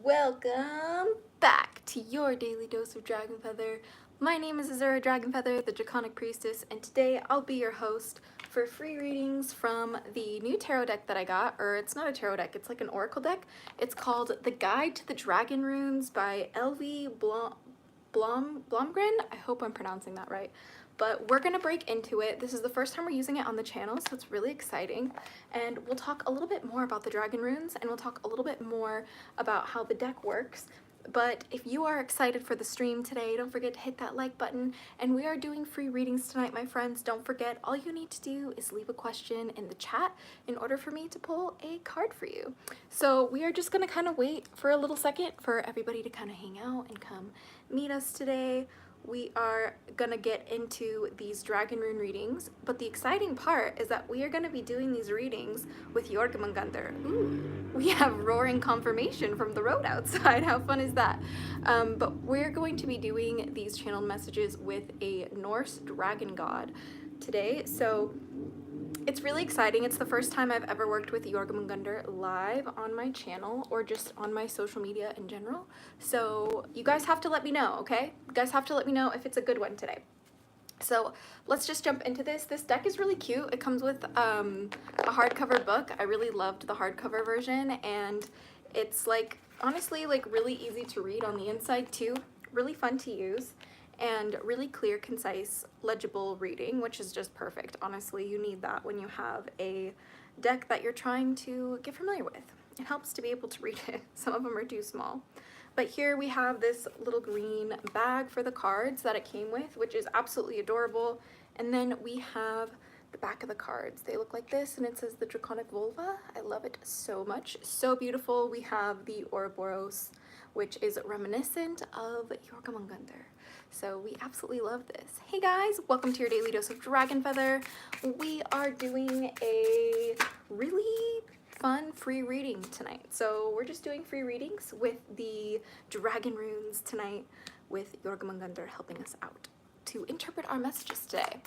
Welcome back to your daily dose of DragonFaether. My name is Azura DragonFaether, the Draconic Priestess, and today I'll be your host for free readings from the new tarot deck that I got, or it's not a tarot deck, it's like an oracle deck. It's called The Guide to the Dragon Runes by L.V. Blomgren. I hope I'm pronouncing that right. But we're gonna break into it. This is the first time we're using it on the channel, so it's really exciting. And we'll talk a little bit more about the dragon runes, and we'll talk a little bit more about how the deck works. But if you are excited for the stream today, don't forget to hit that like button. And we are doing free readings tonight, my friends. Don't forget, all you need to do is leave a question in the chat in order for me to pull a card for you. So we are just gonna kind of wait for a little second for everybody to kind of hang out and come meet us today. We are gonna get into these dragon rune readings, but the exciting part is that we are gonna be doing these readings with Jörmungandr. Ooh, we have roaring confirmation from the road outside. How fun is that? But we're going to be doing these channeled messages with a Norse dragon god today, so it's really exciting. It's the first time I've ever worked with Jörmungandr live on my channel or just on my social media in general. So you guys have to let me know, okay? You guys have to let me know if it's a good one today. So let's just jump into this. This deck is really cute. It comes with a hardcover book. I really loved the hardcover version, and it's like, honestly, like really easy to read on the inside too. Really fun to use. And really clear, concise, legible reading, which is just perfect. Honestly, you need that when you have a deck that you're trying to get familiar with. It helps to be able to read it. Some of them are too small. But here we have this little green bag for the cards that it came with, which is absolutely adorable. And then we have the back of the cards. They look like this, and it says the Draconic Vulva. I love it so much. So beautiful. We have the Ouroboros, which is reminiscent of Jörmungandr. So we absolutely love this. Hey guys, welcome to your daily dose of DragonFaether. We are doing a really fun free reading tonight. So we're just doing free readings with the dragon runes tonight, with Jörmungandr helping us out to interpret our messages today.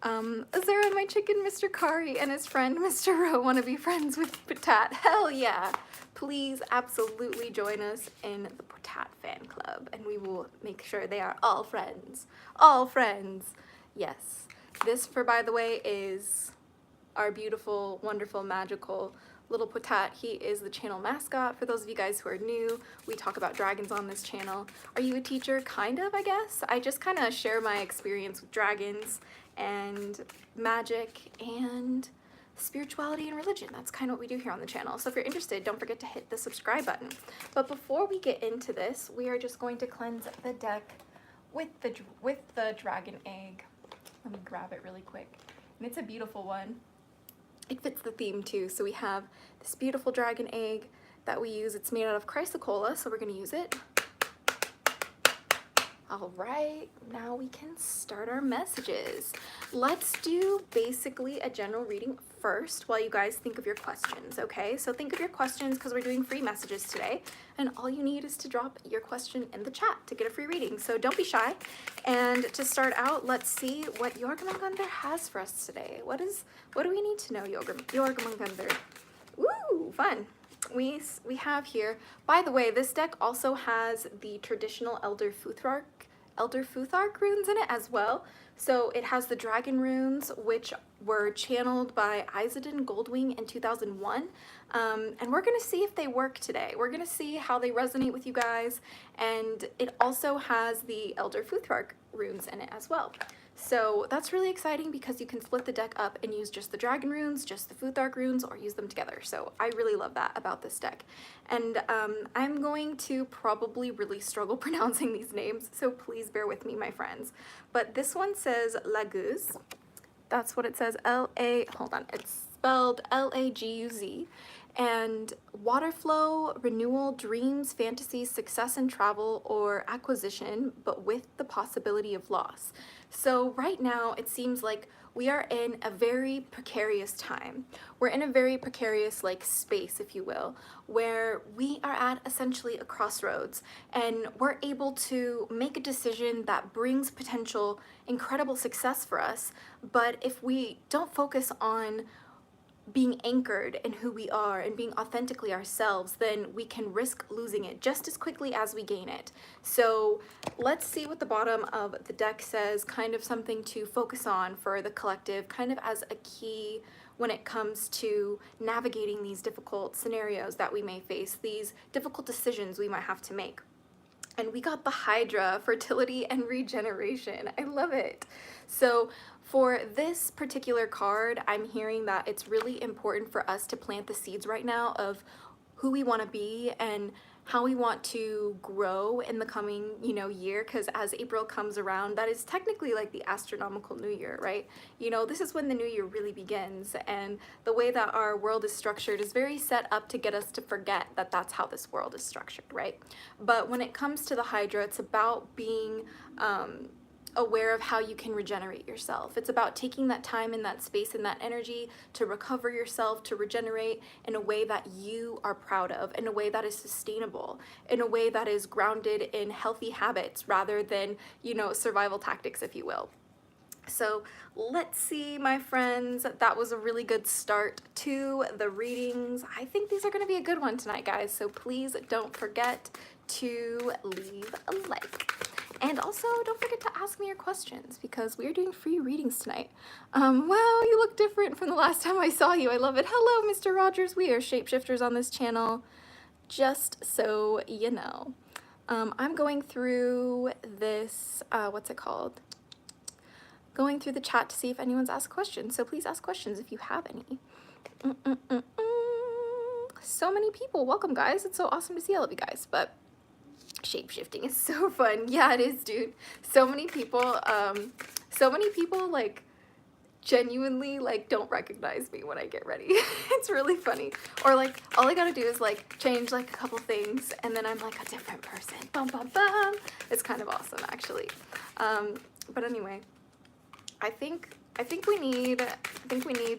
Azura, my chicken, Mr. Kari, and his friend, Mr. Rowe, want to be friends with Patat. Hell yeah! Please absolutely join us in the Patat fan club, and we will make sure they are all friends. All friends! Yes. This, by the way, is our beautiful, wonderful, magical little Patat. He is the channel mascot. For those of you guys who are new, we talk about dragons on this channel. Are you a teacher? Kind of, I guess. I just kind of share my experience with dragons and magic and spirituality and religion. That's kind of what we do here on the channel. So if you're interested, don't forget to hit the subscribe button. But before we get into this, we are just going to cleanse the deck with the dragon egg. Let me grab it really quick. And it's a beautiful one. It fits the theme too. So we have this beautiful dragon egg that we use. It's made out of chrysocolla, so we're going to use it. All right, now we can start our messages. Let's do basically a general reading first while you guys think of your questions, okay? So think of your questions because we're doing free messages today, and all you need is to drop your question in the chat to get a free reading. So don't be shy. And to start out, let's see what Jörmungandr has for us today. What do we need to know, Jörmungandr? Woo, fun. We have here, by the way, this deck also has the traditional Elder Futhark runes in it as well. So it has the dragon runes, which were channeled by Isedon Goldwing in 2001. And we're going to see if they work today. We're going to see how they resonate with you guys. And it also has the Elder Futhark runes in it as well. So that's really exciting because you can split the deck up and use just the dragon runes, just the Futhark runes, or use them together. So I really love that about this deck. And I'm going to probably really struggle pronouncing these names, so please bear with me, my friends. But this one says Laguz. That's what it says, hold on, it's spelled L-A-G-U-Z. And water flow, renewal, dreams, fantasies, success in travel, or acquisition, but with the possibility of loss. So right now, it seems like we are in a very precarious time. We're in a very precarious like space, if you will, where we are at essentially a crossroads, and we're able to make a decision that brings potential incredible success for us. But if we don't focus on being anchored in who we are and being authentically ourselves, then we can risk losing it just as quickly as we gain it. So let's see what the bottom of the deck says, kind of something to focus on for the collective, kind of as a key when it comes to navigating these difficult scenarios that we may face, these difficult decisions we might have to make. And we got the Hydra, fertility and regeneration. I love it. So for this particular card, I'm hearing that it's really important for us to plant the seeds right now of who we want to be and how we want to grow in the coming, year, because as April comes around, that is technically like the astronomical new year, right? This is when the new year really begins, and the way that our world is structured is very set up to get us to forget that that's how this world is structured, right? But when it comes to the Hydra, it's about being aware of how you can regenerate yourself. It's about taking that time and that space and that energy to recover yourself, to regenerate in a way that you are proud of, in a way that is sustainable, in a way that is grounded in healthy habits rather than, survival tactics, if you will. So let's see, my friends. That was a really good start to the readings. I think these are going to be a good one tonight, guys. So please don't forget to leave a like. And also, don't forget to ask me your questions because we are doing free readings tonight. Wow, you look different from the last time I saw you. I love it. Hello, Mr. Rogers. We are shapeshifters on this channel, just so you know. I'm going through this, what's it called? Going through the chat to see if anyone's asked questions. So please ask questions if you have any. So many people. Welcome, guys. It's so awesome to see all of you guys. But shape-shifting is so fun. Yeah, it is, dude. So many people like genuinely like don't recognize me when I get ready. It's really funny. Or like all I gotta do is like change like a couple things and then I'm like a different person. Bum bum bum. It's kind of awesome, actually. But anyway, I think we need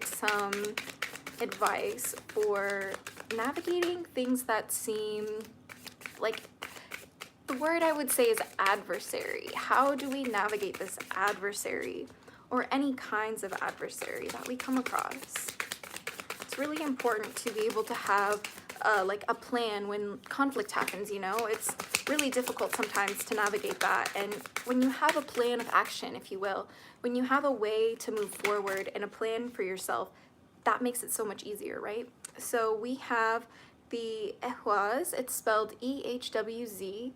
some advice for navigating things that seem like, the word I would say is adversary. How do we navigate this adversary or any kinds of adversary that we come across? It's really important to be able to have like a plan when conflict happens, It's really difficult sometimes to navigate that. And when you have a plan of action, if you will, when you have a way to move forward and a plan for yourself, that makes it so much easier, right? So we have the Ehwaz. It's spelled E-H-W-Z.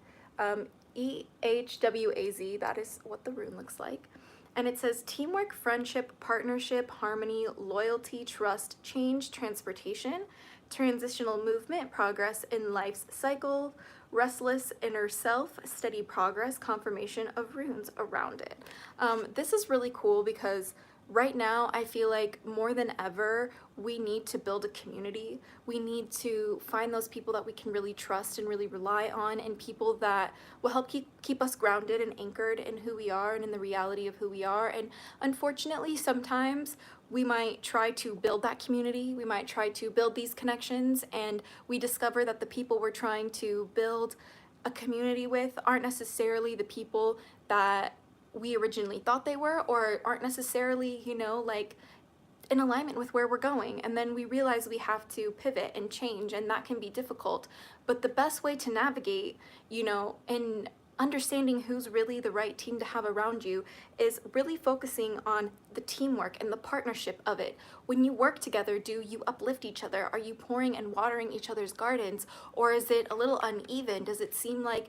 E-H-W-A-Z, that is what the rune looks like. And it says teamwork, friendship, partnership, harmony, loyalty, trust, change, transportation, transitional movement, progress in life's cycle, restless inner self, steady progress, confirmation of runes around it. This is really cool because right now, I feel like more than ever, we need to build a community. We need to find those people that we can really trust and really rely on, and people that will help keep us grounded and anchored in who we are and in the reality of who we are. And unfortunately, sometimes we might try to build that community. We might try to build these connections, and we discover that the people we're trying to build a community with aren't necessarily the people that we originally thought they were, or aren't necessarily, like in alignment with where we're going. And then we realize we have to pivot and change, and that can be difficult. But the best way to navigate, in understanding who's really the right team to have around you is really focusing on the teamwork and the partnership of it. When you work together, do you uplift each other? Are you pouring and watering each other's gardens? Or is it a little uneven? Does it seem like,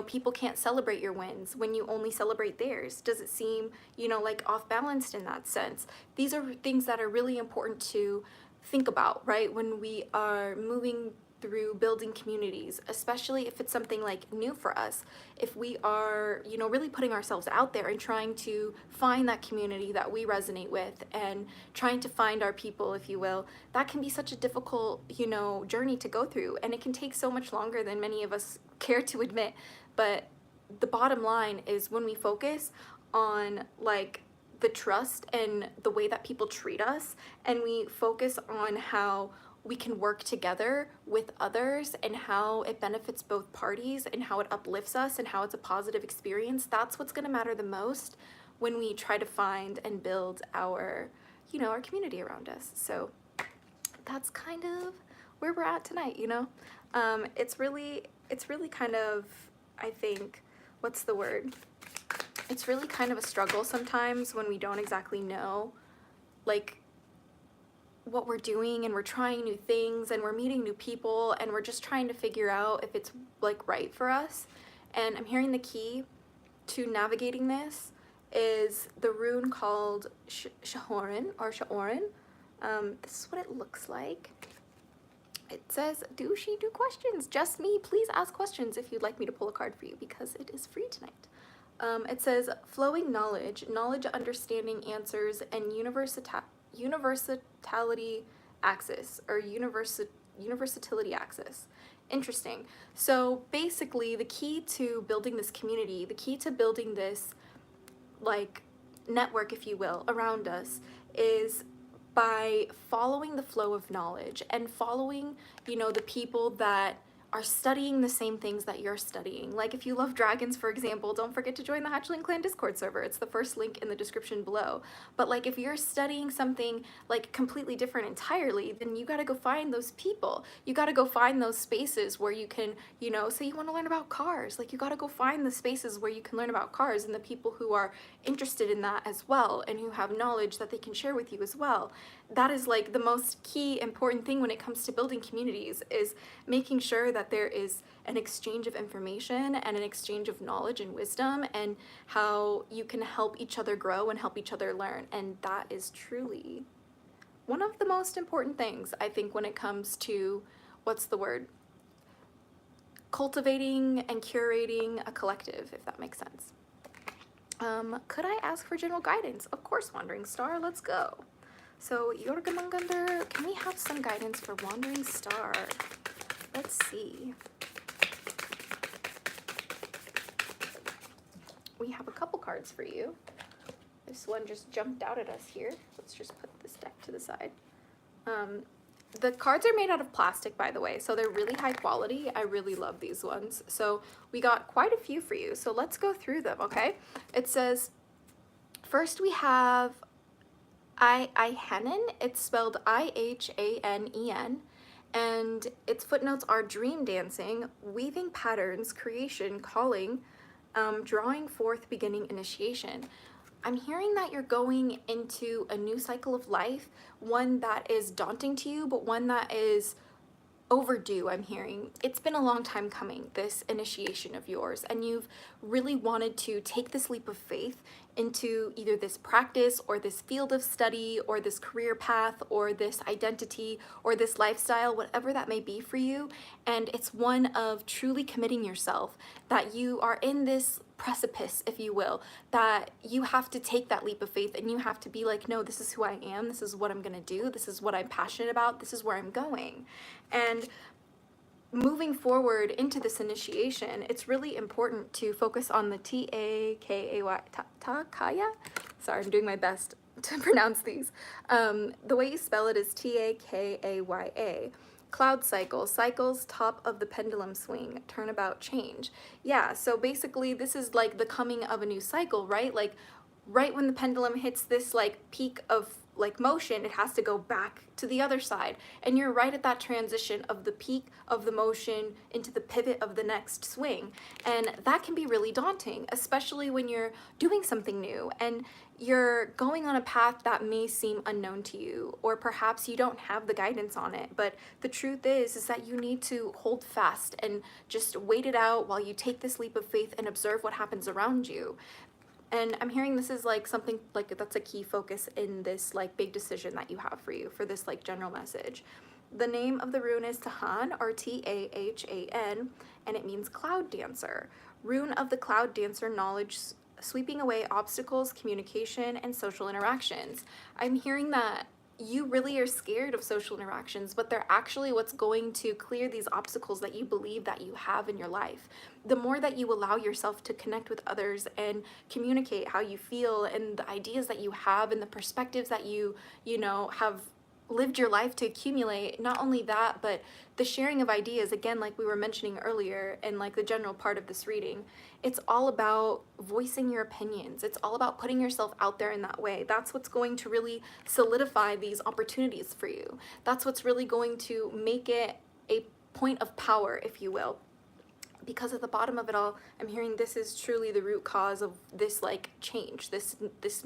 people can't celebrate your wins when you only celebrate theirs? Does it seem, like off balanced in that sense? These are things that are really important to think about, right? When we are moving through building communities, especially if it's something like new for us. If we are, really putting ourselves out there and trying to find that community that we resonate with and trying to find our people, if you will, that can be such a difficult, journey to go through. And it can take so much longer than many of us care to admit. But the bottom line is when we focus on like the trust and the way that people treat us, and we focus on how we can work together with others and how it benefits both parties and how it uplifts us and how it's a positive experience, that's what's going to matter the most when we try to find and build our, our community around us. So that's kind of where we're at tonight, you know? It's really kind of, I think, what's the word? It's really kind of a struggle sometimes when we don't exactly know, like, what we're doing, and we're trying new things, and we're meeting new people, and we're just trying to figure out if it's, like, right for us. And I'm hearing the key to navigating this is the rune called Shahorin, or Shaorin. This is what it looks like. It says, do questions? Just me. Please ask questions if you'd like me to pull a card for you, because it is free tonight. It says, flowing knowledge, understanding, answers, and universality axis, or universality axis. Interesting. So basically, the key to building this community, the key to building this, like, network, if you will, around us, is by following the flow of knowledge and following, you know, the people that are studying the same things that you're studying. Like, if you love dragons, for example, don't forget to join the Hatchling Clan Discord server. It's the first link in the description below. But, like, if you're studying something, like, completely different entirely, then you gotta go find those people. You gotta go find those spaces where you can, you know, say you wanna learn about cars. Like, you gotta go find the spaces where you can learn about cars, and the people who are interested in that as well, and who have knowledge that they can share with you as well. That is, like, the most key important thing when it comes to building communities, is making sure that there is an exchange of information and an exchange of knowledge and wisdom, and how you can help each other grow and help each other learn. And that is truly one of the most important things, I think, when it comes to, what's the word? Cultivating and curating a collective, if that makes sense. Could I ask for general guidance? Of course, Wandering Star, let's go. So, Jörmungandr, can we have some guidance for Wandering Star? Let's see. We have a couple cards for you. This one just jumped out at us here. Let's just put this deck to the side. The cards are made out of plastic, by the way, so they're really high quality. I really love these ones. So we got quite a few for you, so let's go through them, okay? It says, first we have Ihanen. It's spelled I-H-A-N-E-N, and its footnotes are dream dancing, weaving patterns, creation, calling, drawing forth, beginning, initiation. I'm hearing that you're going into a new cycle of life, one that is daunting to you, but one that is overdue, I'm hearing. It's been a long time coming, this initiation of yours, and you've really wanted to take this leap of faith into either this practice or this field of study or this career path or this identity or this lifestyle, whatever that may be for you. And it's one of truly committing yourself, that you are in this precipice, if you will, that you have to take that leap of faith, and you have to be like, no, this is who I am, this is what I'm gonna do, this is what I'm passionate about, this is where I'm going. And moving forward into this initiation, it's really important to focus on the T-A-K-A-Y, Takaya? Sorry, I'm doing my best to pronounce these. The way you spell it is T-A-K-A-Y-A. Cloud cycle, cycles, top of the pendulum swing, turnabout, change. Yeah, so basically this is like the coming of a new cycle, right? Like right when the pendulum hits this like peak of like motion, it has to go back to the other side. And you're right at that transition of the peak of the motion into the pivot of the next swing. And that can be really daunting, especially when you're doing something new and you're going on a path that may seem unknown to you, or perhaps you don't have the guidance on it. But the truth is that you need to hold fast and just wait it out while you take this leap of faith and observe what happens around you. And I'm hearing this is like something like that's a key focus in this like big decision that you have for you for this like general message. The name of the rune is Tahan, or T-A-H-A-N, and it means cloud dancer. Rune of the cloud dancer, knowledge, sweeping away obstacles, communication, and social interactions. I'm hearing that you really are scared of social interactions, but they're actually what's going to clear these obstacles that you believe that you have in your life. The more that you allow yourself to connect with others and communicate how you feel and the ideas that you have and the perspectives that you know, have lived your life to accumulate. Not only that, but the sharing of ideas, again, like we were mentioning earlier, and like the general part of this reading, it's all about voicing your opinions. It's all about putting yourself out there in that way. That's what's going to really solidify these opportunities for you. That's what's really going to make it a point of power, if you will. Because at the bottom of it all, I'm hearing this is truly the root cause of this like change, this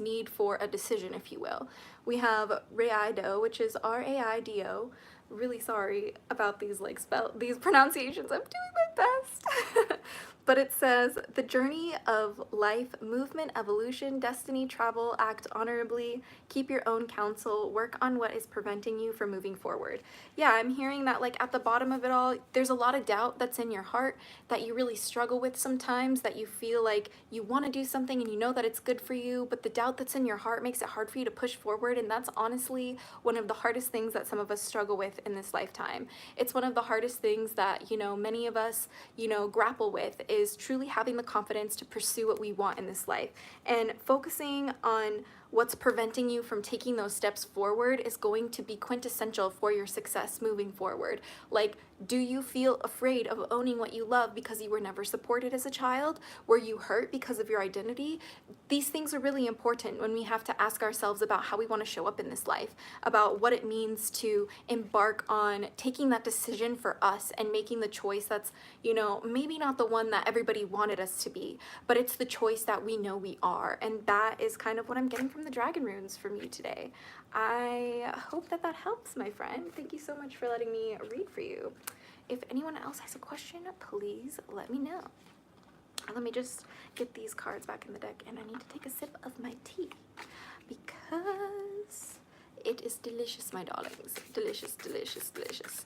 need for a decision, if you will. We have Raido, which is R-A-I-D-O. Really sorry about these like these pronunciations. I'm doing my best. But it says, the journey of life, movement, evolution, destiny, travel, act honorably, keep your own counsel, work on what is preventing you from moving forward. Yeah, I'm hearing that like at the bottom of it all, there's a lot of doubt that's in your heart that you really struggle with sometimes, that you feel like you want to do something and you know that it's good for you, but the doubt that's in your heart makes it hard for you to push forward. And that's honestly one of the hardest things that some of us struggle with in this lifetime. It's one of the hardest things that, you know, many of us, you know, grapple with, is truly having the confidence to pursue what we want in this life. And focusing on what's preventing you from taking those steps forward is going to be quintessential for your success moving forward. Like, do you feel afraid of owning what you love because you were never supported as a child? Were you hurt because of your identity? These things are really important when we have to ask ourselves about how we want to show up in this life, about what it means to embark on taking that decision for us and making the choice that's, you know, maybe not the one that everybody wanted us to be, but it's the choice that we know we are. And that is kind of what I'm getting from the dragon runes from you today. I hope that that helps, my friend. Thank you so much for letting me read for you. If anyone else has a question, please let me know. Let me just get these cards back in the deck, and I need to take a sip of my tea because it is delicious, my darlings. Delicious, delicious, delicious.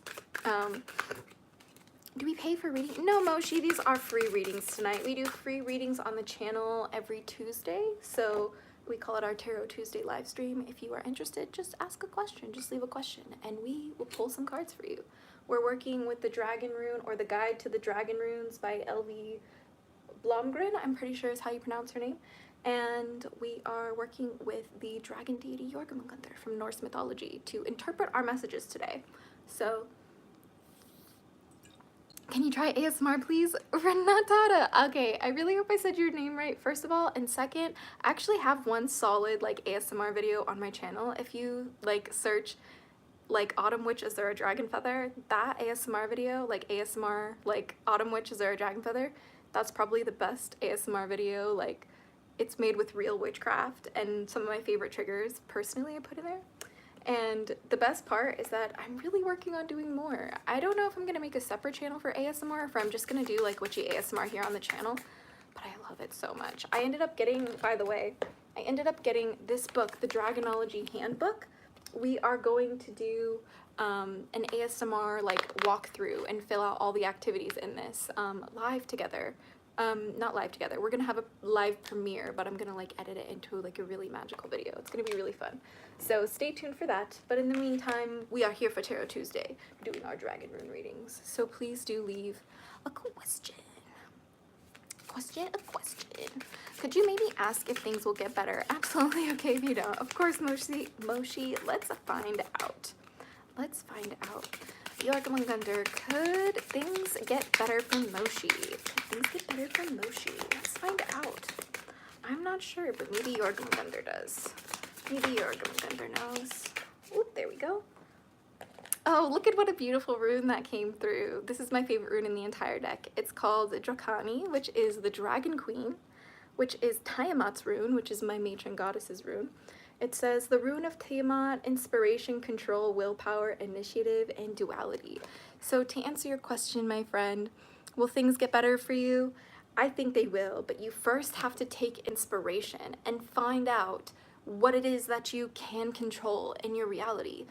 Do we pay for reading? No, Moshi, these are free readings tonight. We do free readings on the channel every Tuesday, so we call it our Tarot Tuesday live stream. If you are interested, just ask a question, just leave a question, and we will pull some cards for you. We're working with the Dragon Rune, or the Guide to the Dragon Runes by L.V. Blomgren, I'm pretty sure is how you pronounce her name. And we are working with the dragon deity Jörmungandr from Norse mythology to interpret our messages today. So, can you try ASMR, please? Renatata. Okay, I really hope I said your name right, first of all. And second, I actually have one solid like ASMR video on my channel. If you like search like Autumn Witch, is there a DragonFaether? That ASMR video, like ASMR, like Autumn Witch, is there a DragonFaether? That's probably the best ASMR video. Like, it's made with real witchcraft and some of my favorite triggers personally I put in there. And the best part is that I'm really working on doing more. I don't know if I'm gonna make a separate channel for ASMR or if I'm just gonna do like witchy ASMR here on the channel, but I love it so much. I ended up getting, by the way, I ended up getting this book, the Dragonology Handbook. We are going to do an ASMR like walkthrough and fill out all the activities in this live together. Not live together, we're gonna have a live premiere, but I'm gonna like edit it into like a really magical video. It's gonna be really fun. So stay tuned for that. But in the meantime, we are here for Tarot Tuesday doing our dragon rune readings. So please do leave a question. A question. Could you maybe ask if things will get better? Absolutely okay if you don't. Of course, Moshi, let's find out. Let's find out. Jörmungandr, could things get better from Moshi? Could things get better from Moshi? Let's find out. I'm not sure, but maybe Jörmungandr does. Maybe Jörmungandr knows. Oop, there we go. Oh, look at what a beautiful rune that came through. This is my favorite rune in the entire deck. It's called Draconic, which is the Dragon Queen, which is Tiamat's rune, which is my matron goddess's rune. It says, the rune of Tiamat, inspiration, control, willpower, initiative, and duality. So to answer your question, my friend, will things get better for you? I think they will, but you first have to take inspiration and find out what it is that you can control in your reality.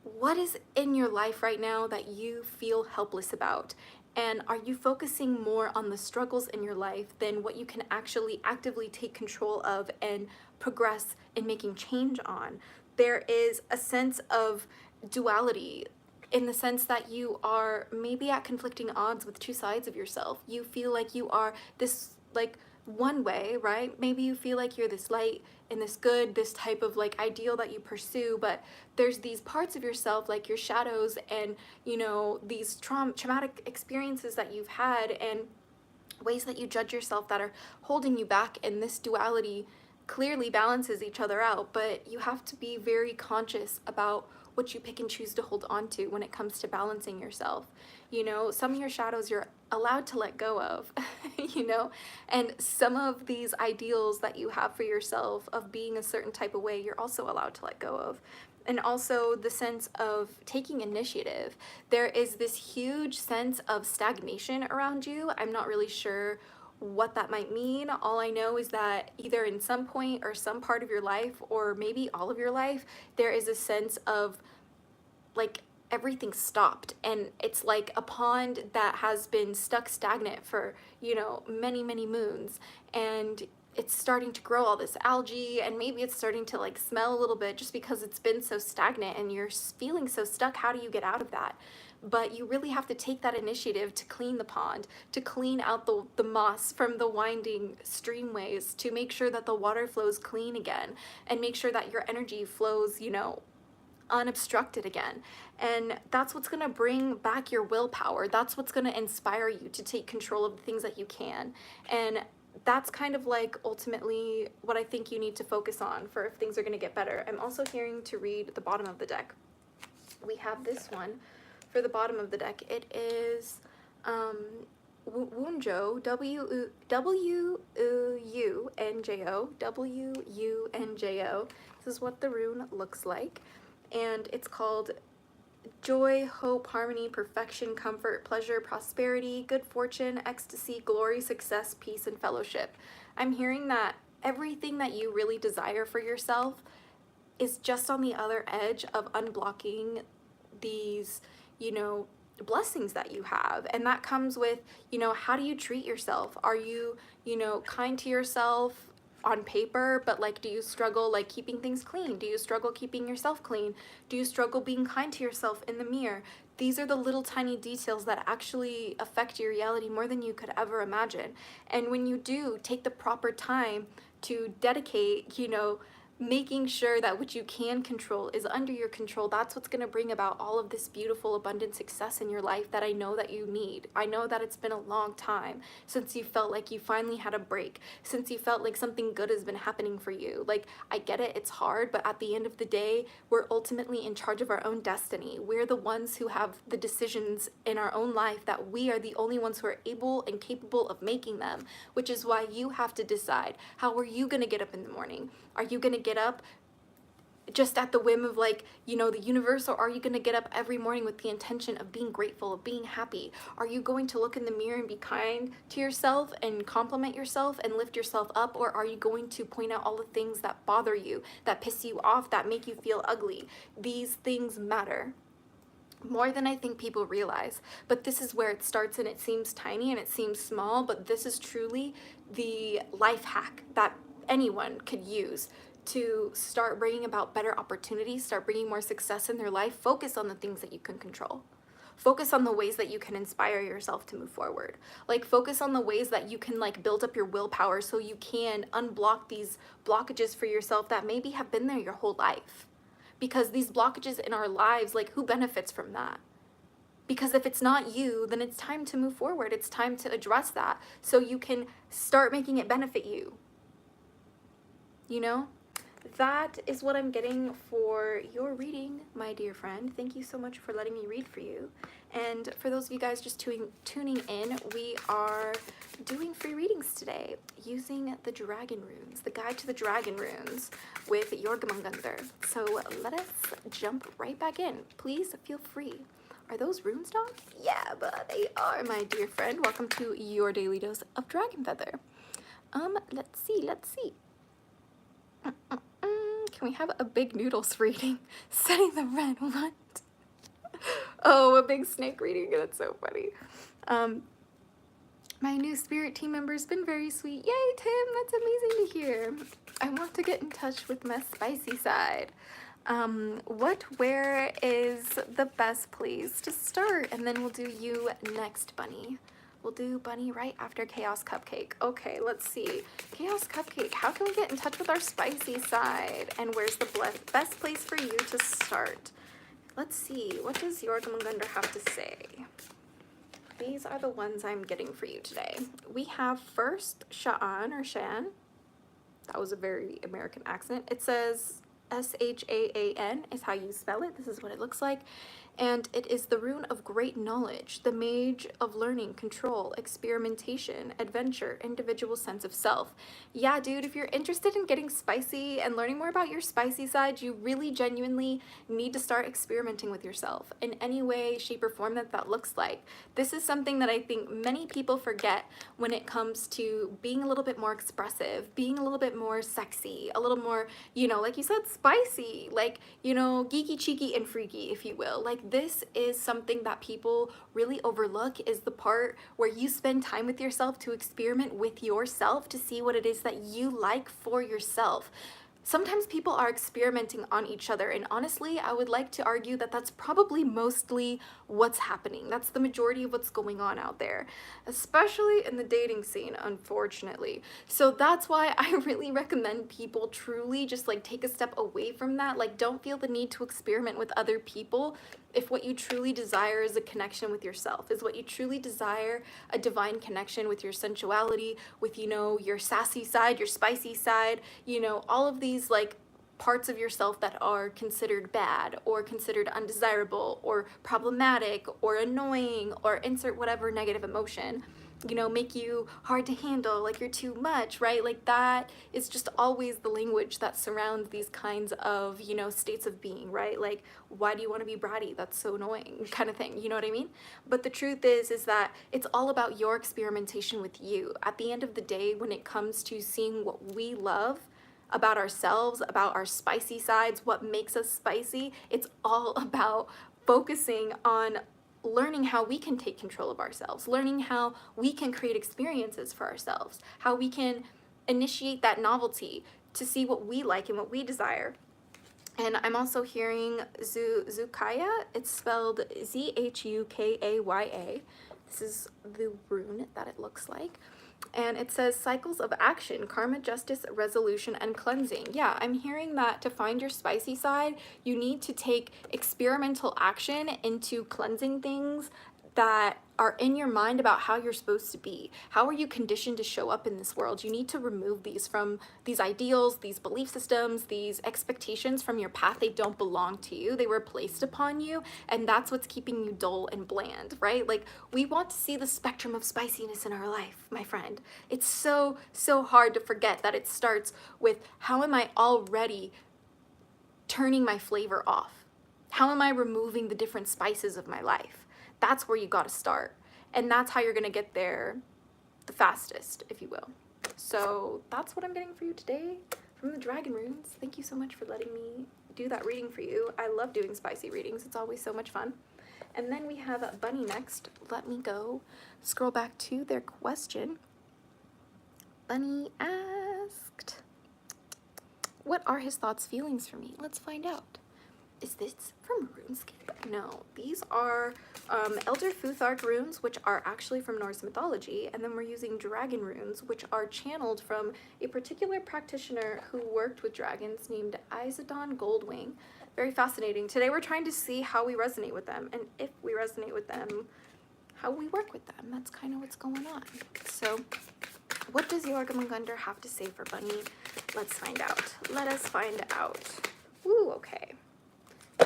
What is in your life right now that you feel helpless about? And are you focusing more on the struggles in your life than what you can actually actively take control of and progress in making change on? There is a sense of duality in the sense that you are maybe at conflicting odds with two sides of yourself. You feel like you are this like one way, right? Maybe you feel like you're this light and this good, this type of like ideal that you pursue, but there's these parts of yourself, like your shadows and, you know, these traumatic experiences that you've had and ways that you judge yourself that are holding you back, and this duality clearly balances each other out, but you have to be very conscious about what you pick and choose to hold on to when it comes to balancing yourself. You know, some of your shadows you're allowed to let go of, you know, and some of these ideals that you have for yourself of being a certain type of way, you're also allowed to let go of. And also the sense of taking initiative. There is this huge sense of stagnation around you. I'm not really sure what that might mean. All I know is that either in some point or some part of your life, or maybe all of your life, there is a sense of like everything stopped, and it's like a pond that has been stuck stagnant for, you know, many moons, and it's starting to grow all this algae, and maybe it's starting to like smell a little bit just because it's been so stagnant and you're feeling so stuck. How do you get out of that? But you really have to take that initiative to clean the pond, to clean out the moss from the winding streamways, to make sure that the water flows clean again, and make sure that your energy flows, you know, unobstructed again. And that's what's going to bring back your willpower. That's what's going to inspire you to take control of the things that you can. And that's kind of like ultimately what I think you need to focus on for if things are going to get better. I'm also hearing to read the bottom of the deck. We have this one for the bottom of the deck. It is Wunjo, W-U-N-J-O, W-U-N-J-O. This is what the rune looks like. And it's called joy, hope, harmony, perfection, comfort, pleasure, prosperity, good fortune, ecstasy, glory, success, peace, and fellowship. I'm hearing that everything that you really desire for yourself is just on the other edge of unblocking these, you know, blessings that you have. And that comes with, you know, how do you treat yourself? Are you, you know, kind to yourself on paper, but like, do you struggle like keeping things clean? Do you struggle keeping yourself clean? Do you struggle being kind to yourself in the mirror? These are the little tiny details that actually affect your reality more than you could ever imagine. And when you do take the proper time to dedicate, you know, making sure that what you can control is under your control, that's what's going to bring about all of this beautiful, abundant success in your life that I know that you need. I know that it's been a long time since you felt like you finally had a break, since you felt like something good has been happening for you. Like, I get it, it's hard, but at the end of the day, we're ultimately in charge of our own destiny. We're the ones who have the decisions in our own life, that we are the only ones who are able and capable of making them, which is why you have to decide, how are you going to get up in the morning? Are you going to get up just at the whim of like, you know, the universe, or are you going to get up every morning with the intention of being grateful, of being happy? Are you going to look in the mirror and be kind to yourself and compliment yourself and lift yourself up? Or are you going to point out all the things that bother you, that piss you off, that make you feel ugly? These things matter more than I think people realize. But this is where it starts, and it seems tiny and it seems small, but this is truly the life hack that anyone could use to start bringing about better opportunities, start bringing more success in their life. Focus on the things that you can control. Focus on the ways that you can inspire yourself to move forward. Like, focus on the ways that you can like build up your willpower so you can unblock these blockages for yourself that maybe have been there your whole life. Because these blockages in our lives, like, who benefits from that? Because if it's not you, then it's time to move forward. It's time to address that so you can start making it benefit you. You know, that is what I'm getting for your reading, my dear friend. Thank you so much for letting me read for you. And for those of you guys just tuning in, we are doing free readings today using the dragon runes, the guide to the dragon runes with Jörmungandr. So let us jump right back in. Please feel free. Are those runes, dog? Yeah, but they are, my dear friend. Welcome to your daily dose of DragonFaether. Let's see. Can we have a big noodles reading? Setting the red, what? Oh, a big snake reading, that's so funny. My new spirit team member's been very sweet. Yay, Tim, that's amazing to hear. I want to get in touch with my spicy side. Where is the best place to start? And then we'll do you next, bunny. we'll do bunny right after Chaos Cupcake. Okay, let's see. Chaos Cupcake, how can we get in touch with our spicy side? And where's the best place for you to start? Let's see, what does Jörmungandr have to say? These are the ones I'm getting for you today. We have first Sha'an or Shan. That was a very American accent. It says S-H-A-A-N is how you spell it. This is what it looks like. And it is the rune of great knowledge, the mage of learning, control, experimentation, adventure, individual sense of self. Yeah, dude, if you're interested in getting spicy and learning more about your spicy side, you really genuinely need to start experimenting with yourself in any way, shape, or form that looks like. This is something that I think many people forget when it comes to being a little bit more expressive, being a little bit more sexy, a little more, you know, like you said, spicy, like, you know, geeky, cheeky, and freaky, if you will. Like, this is something that people really overlook, is the part where you spend time with yourself to experiment with yourself to see what it is that you like for yourself. Sometimes people are experimenting on each other, and honestly, I would like to argue that that's probably mostly what's happening. That's the majority of what's going on out there, especially in the dating scene, unfortunately. So that's why I really recommend people truly just like take a step away from that. Like, don't feel the need to experiment with other people if what you truly desire is a connection with yourself, is what you truly desire, a divine connection with your sensuality, with, you know, your sassy side, your spicy side, you know, all of these like parts of yourself that are considered bad or considered undesirable or problematic or annoying or insert whatever negative emotion, you know, make you hard to handle, like you're too much, right? Like that is just always the language that surrounds these kinds of, you know, states of being, right? Like, why do you want to be bratty? That's so annoying, kind of thing, you know what I mean? But the truth is that it's all about your experimentation with you. At the end of the day, when it comes to seeing what we love about ourselves, about our spicy sides, what makes us spicy, it's all about focusing on learning how we can take control of ourselves, learning how we can create experiences for ourselves, how we can initiate that novelty to see what we like and what we desire. And I'm also hearing Zukaya. It's spelled Z-H-U-K-A-Y-A. This is the rune that it looks like. And it says cycles of action, karma, justice, resolution, and cleansing. Yeah, I'm hearing that to find your spicy side, you need to take experimental action into cleansing things that are in your mind about how you're supposed to be. How are you conditioned to show up in this world? You need to remove these from these ideals, these belief systems, these expectations from your path. They don't belong to you. They were placed upon you, and that's what's keeping you dull and bland, right? Like, we want to see the spectrum of spiciness in our life, my friend. It's so hard to forget that it starts with, how am I already turning my flavor off? How am I removing the different spices of my life? That's where you got to start. And that's how you're going to get there the fastest, if you will. So that's what I'm getting for you today from the Dragon Runes. Thank you so much for letting me do that reading for you. I love doing spicy readings. It's always so much fun. And then we have Bunny next. Let me go scroll back to their question. Bunny asked, what are his thoughts, feelings for me? Let's find out. Is this from RuneScape? No, these are Elder Futhark runes, which are actually from Norse mythology, and then we're using dragon runes, which are channeled from a particular practitioner who worked with dragons named Isedon Goldwing. Very fascinating. Today we're trying to see how we resonate with them, and if we resonate with them, how we work with them. That's kind of what's going on. So what does Jörmungandr have to say for Bunny? Let's find out. Let us find out. Ooh, okay.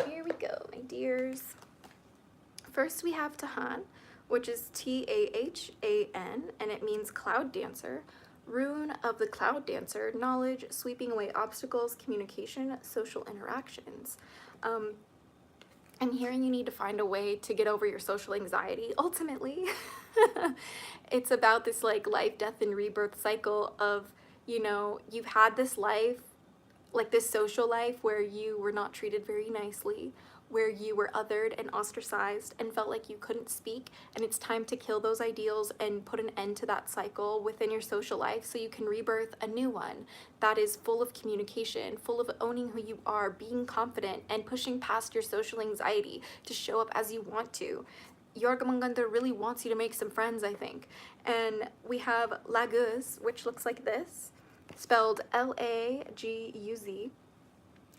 Here we go, my dears. First we have Tahan, which is T-A-H-A-N, and it means cloud dancer. Rune of the cloud dancer, knowledge, sweeping away obstacles, communication, social interactions. I'm hearing you need to find a way to get over your social anxiety, ultimately. It's about this like life, death, and rebirth cycle of, you know, you've had this life, like this social life where you were not treated very nicely, where you were othered and ostracized and felt like you couldn't speak, and it's time to kill those ideals and put an end to that cycle within your social life so you can rebirth a new one that is full of communication, full of owning who you are, being confident, and pushing past your social anxiety to show up as you want to. Jörmungandr really wants you to make some friends, I think. And we have Laguz, which looks like this, spelled Laguz.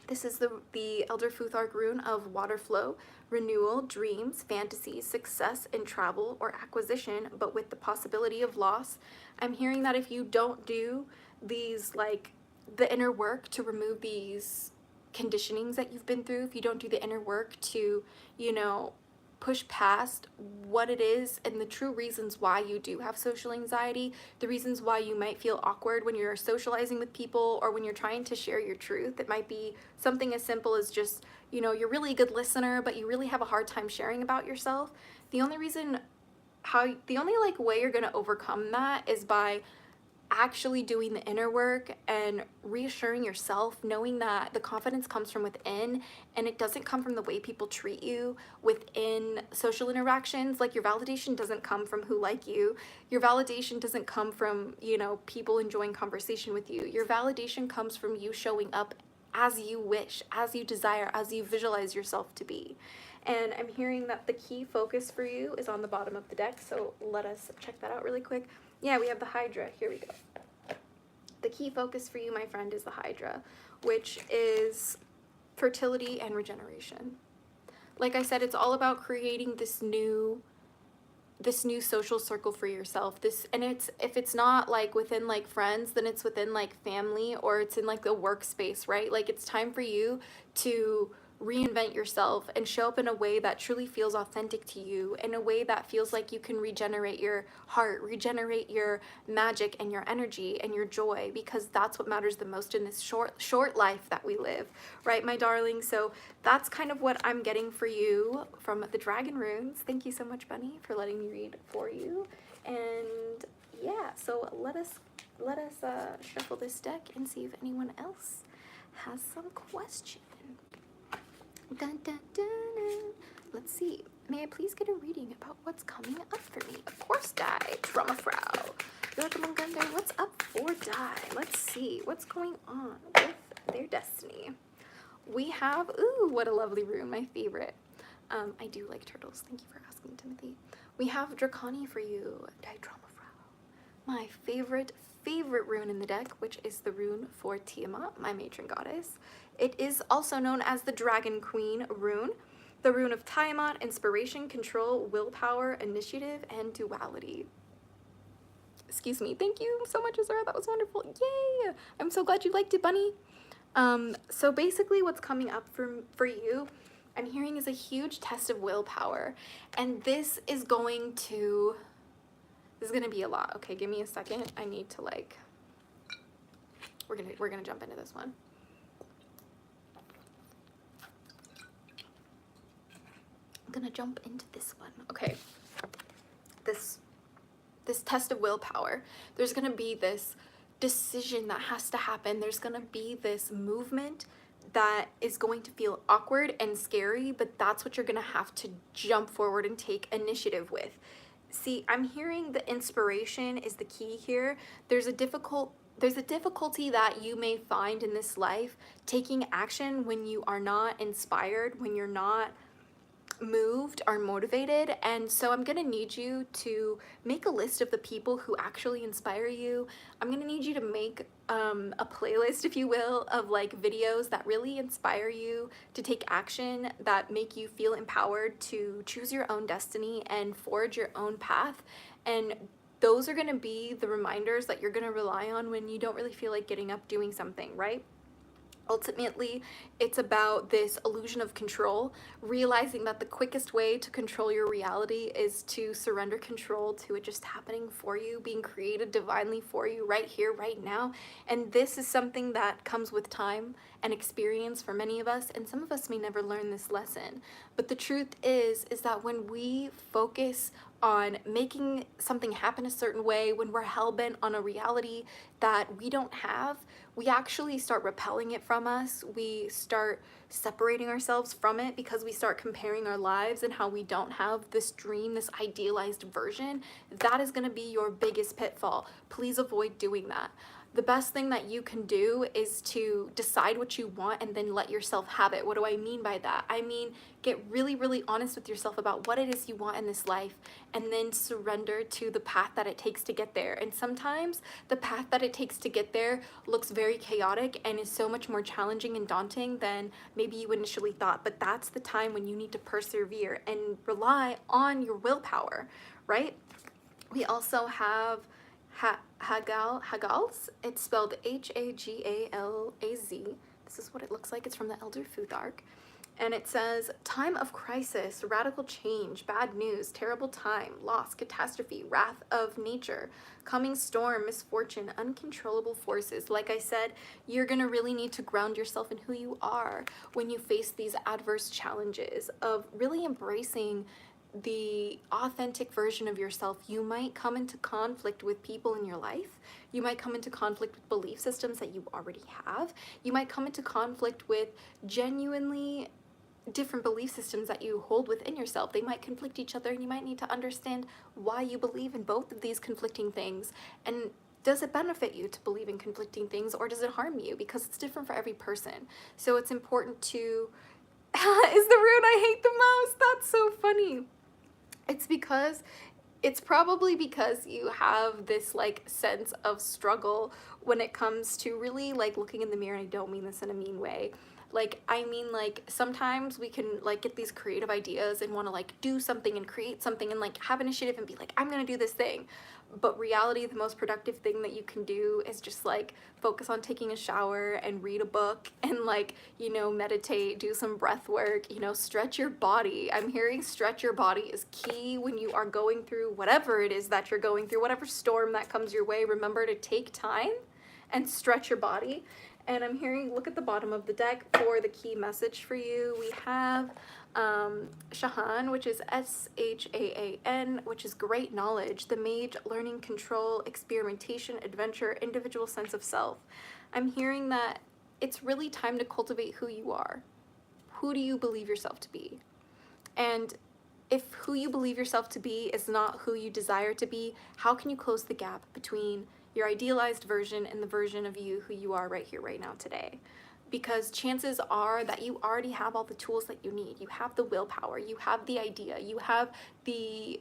This is the Elder Futhark rune of water flow, renewal, dreams, fantasies, success in travel or acquisition, but with the possibility of loss. I'm hearing that if you don't do these, like, the inner work to remove these conditionings that you've been through, if you don't do the inner work to, you know, push past what it is and the true reasons why you do have social anxiety, the reasons why you might feel awkward when you're socializing with people or when you're trying to share your truth. It might be something as simple as just, you know, you're really a good listener, but you really have a hard time sharing about yourself. The only like way you're gonna overcome that is by actually doing the inner work and reassuring yourself, knowing that the confidence comes from within and it doesn't come from the way people treat you within social interactions. Like, your validation doesn't come from who like you. Your validation doesn't come from, you know, people enjoying conversation with you. Your validation comes from you showing up as you wish, as you desire, as you visualize yourself to be. And I'm hearing that the key focus for you is on the bottom of the deck, so let us check that out really quick. Yeah, we have the Hydra. Here we go. The key focus for you, my friend, is the Hydra, which is fertility and regeneration. Like I said, it's all about creating this new social circle for yourself. And if it's not like within like friends, then it's within like family, or it's in like the workspace, right? Like, it's time for you to reinvent yourself and show up in a way that truly feels authentic to you, in a way that feels like you can regenerate your heart, regenerate your magic and your energy and your joy, because that's what matters the most in this short life that we live, right, my darling? So that's kind of what I'm getting for you from the dragon runes. Thank you so much, Bunny, for letting me read for you. And yeah, so let us shuffle this deck and see if anyone else has some questions. Dun, dun, dun, dun. Let's see. May I please get a reading about what's coming up for me? Of course, Die. Drumafrau. Jörmungandr, what's up for Die? Let's see what's going on with their destiny. We have, ooh, what a lovely rune, my favorite. I do like turtles. Thank you for asking, Timothy. We have Draconic for you, Die Drumafrau. My favorite rune in the deck, which is the rune for Tiamat, my matron goddess. It is also known as the Dragon Queen rune, the rune of Tiamat, inspiration, control, willpower, initiative, and duality. Excuse me. Thank you so much, Azura. That was wonderful. Yay! I'm so glad you liked it, Bunny. So basically what's coming up for you, I'm hearing, is a huge test of willpower. And this is going to be a lot. Okay, give me a second. I need to like, we're gonna jump into this one. I'm gonna jump into this one. Okay, this test of willpower. There's gonna be this decision that has to happen. There's gonna be this movement that is going to feel awkward and scary, but that's what you're gonna have to jump forward and take initiative with. See, I'm hearing the inspiration is the key here. There's a difficulty that you may find in this life taking action when you are not inspired, when you're not moved or motivated. And so I'm gonna need you to make a list of the people who actually inspire you. I'm gonna need you to make a playlist, if you will, of like videos that really inspire you to take action, that make you feel empowered to choose your own destiny and forge your own path. And those are gonna be the reminders that you're gonna rely on when you don't really feel like getting up doing something, right? Ultimately, it's about this illusion of control, realizing that the quickest way to control your reality is to surrender control to it just happening for you, being created divinely for you right here, right now. And this is something that comes with time and experience for many of us, and some of us may never learn this lesson. But the truth is that when we focus on making something happen a certain way, when we're hell-bent on a reality that we don't have, we actually start repelling it from us. We start separating ourselves from it because we start comparing our lives and how we don't have this dream, this idealized version. That is going to be your biggest pitfall. Please avoid doing that. the best thing that you can do is to decide what you want and then let yourself have it. What do I mean by that? I mean, get really, really honest with yourself about what it is you want in this life, and then surrender to the path that it takes to get there. And sometimes the path that it takes to get there looks very chaotic and is so much more challenging and daunting than maybe you initially thought. But that's the time when you need to persevere and rely on your willpower, right? We also have Hagals. It's spelled Hagalaz. This is what it looks like. It's from the Elder Futhark. And it says, time of crisis, radical change, bad news, terrible time, loss, catastrophe, wrath of nature, coming storm, misfortune, uncontrollable forces. Like I said, you're going to really need to ground yourself in who you are when you face these adverse challenges of really embracing the authentic version of yourself. You might come into conflict with people in your life. You might come into conflict with belief systems that you already have. You might come into conflict with genuinely different belief systems that you hold within yourself. They might conflict each other, and you might need to understand why you believe in both of these conflicting things. And does it benefit you to believe in conflicting things, or does it harm you? Because it's different for every person. So it's important to... is the rune I hate the most? That's so funny. It's probably because you have this like sense of struggle when it comes to really like looking in the mirror, and I don't mean this in a mean way. Like, I mean, like, sometimes we can like get these creative ideas and want to like do something and create something and like have initiative and be like, I'm gonna do this thing. But reality, the most productive thing that you can do is just like focus on taking a shower and read a book and like, you know, meditate, do some breath work, you know, stretch your body. I'm hearing stretch your body is key when you are going through whatever it is that you're going through, whatever storm that comes your way. Remember to take time and stretch your body. And I'm hearing, look at the bottom of the deck for the key message for you. We have Shahan, which is S-H-A-A-N, which is great knowledge, the mage, learning, control, experimentation, adventure, individual sense of self. I'm hearing that it's really time to cultivate who you are. Who do you believe yourself to be? And if who you believe yourself to be is not who you desire to be, how can you close the gap between your idealized version and the version of you who you are right here, right now, today? Because chances are that you already have all the tools that you need. You have the willpower, you have the idea, you have the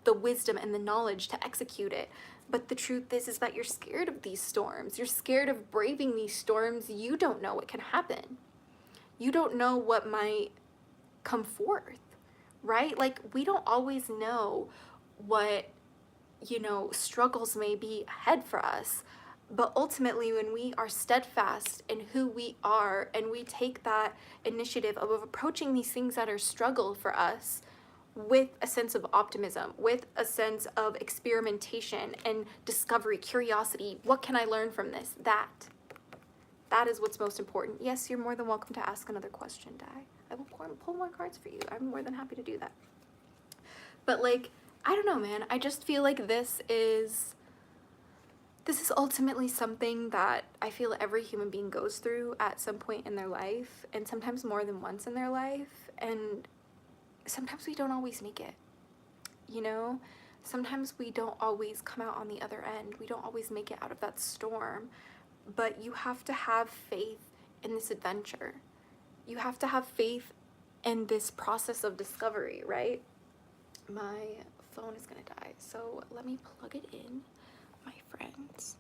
wisdom and the knowledge to execute it. But the truth is that you're scared of these storms. You're scared of braving these storms. You don't know what can happen. You don't know what might come forth, right? Like, we don't always know what, you know, struggles may be ahead for us. But ultimately, when we are steadfast in who we are and we take that initiative of approaching these things that are struggle for us with a sense of optimism, with a sense of experimentation and discovery, curiosity, what can I learn from this? That is what's most important. Yes, you're more than welcome to ask another question, Di. I will pull more cards for you. I'm more than happy to do that. But like, I don't know, man. I just feel like this is ultimately something that I feel every human being goes through at some point in their life, and sometimes more than once in their life, and sometimes we don't always make it, you know? Sometimes we don't always come out on the other end. We don't always make it out of that storm, but you have to have faith in this adventure. You have to have faith in this process of discovery, right? My phone is gonna die, so let me plug it in, my friends.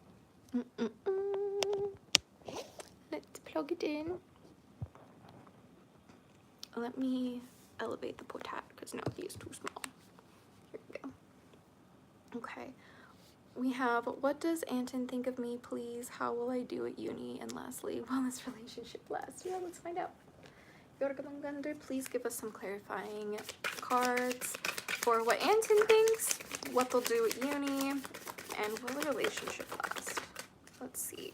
Let's plug it in. Let me elevate the potat, because no, he is too small. Here we go. Okay. We have, what does Anton think of me, please? How will I do at uni? And lastly, will this relationship last? Yeah, let's find out. Jörmungandr, please give us some clarifying cards for what Anton thinks, what they'll do at uni, and will the relationship last? Let's see.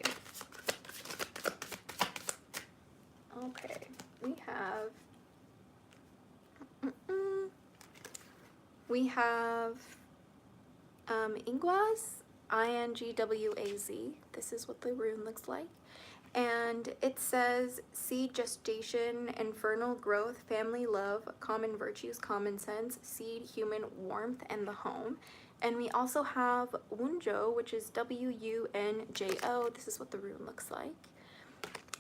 Okay, we have Ingwaz, I-N-G-W-A-Z. This is what the rune looks like. And it says seed, gestation, infernal growth, family love, common virtues, common sense, seed, human warmth, and the home. And we also have Wunjo, which is Wunjo. This is what the rune looks like.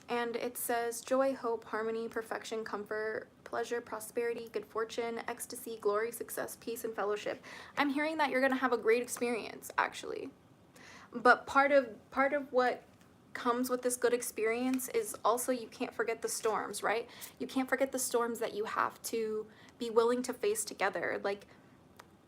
And it says joy, hope, harmony, perfection, comfort, pleasure, prosperity, good fortune, ecstasy, glory, success, peace, and fellowship. I'm hearing that you're going to have a great experience, actually. But part of what comes with this good experience is also you can't forget the storms, right? You can't forget the storms that you have to be willing to face together. Like,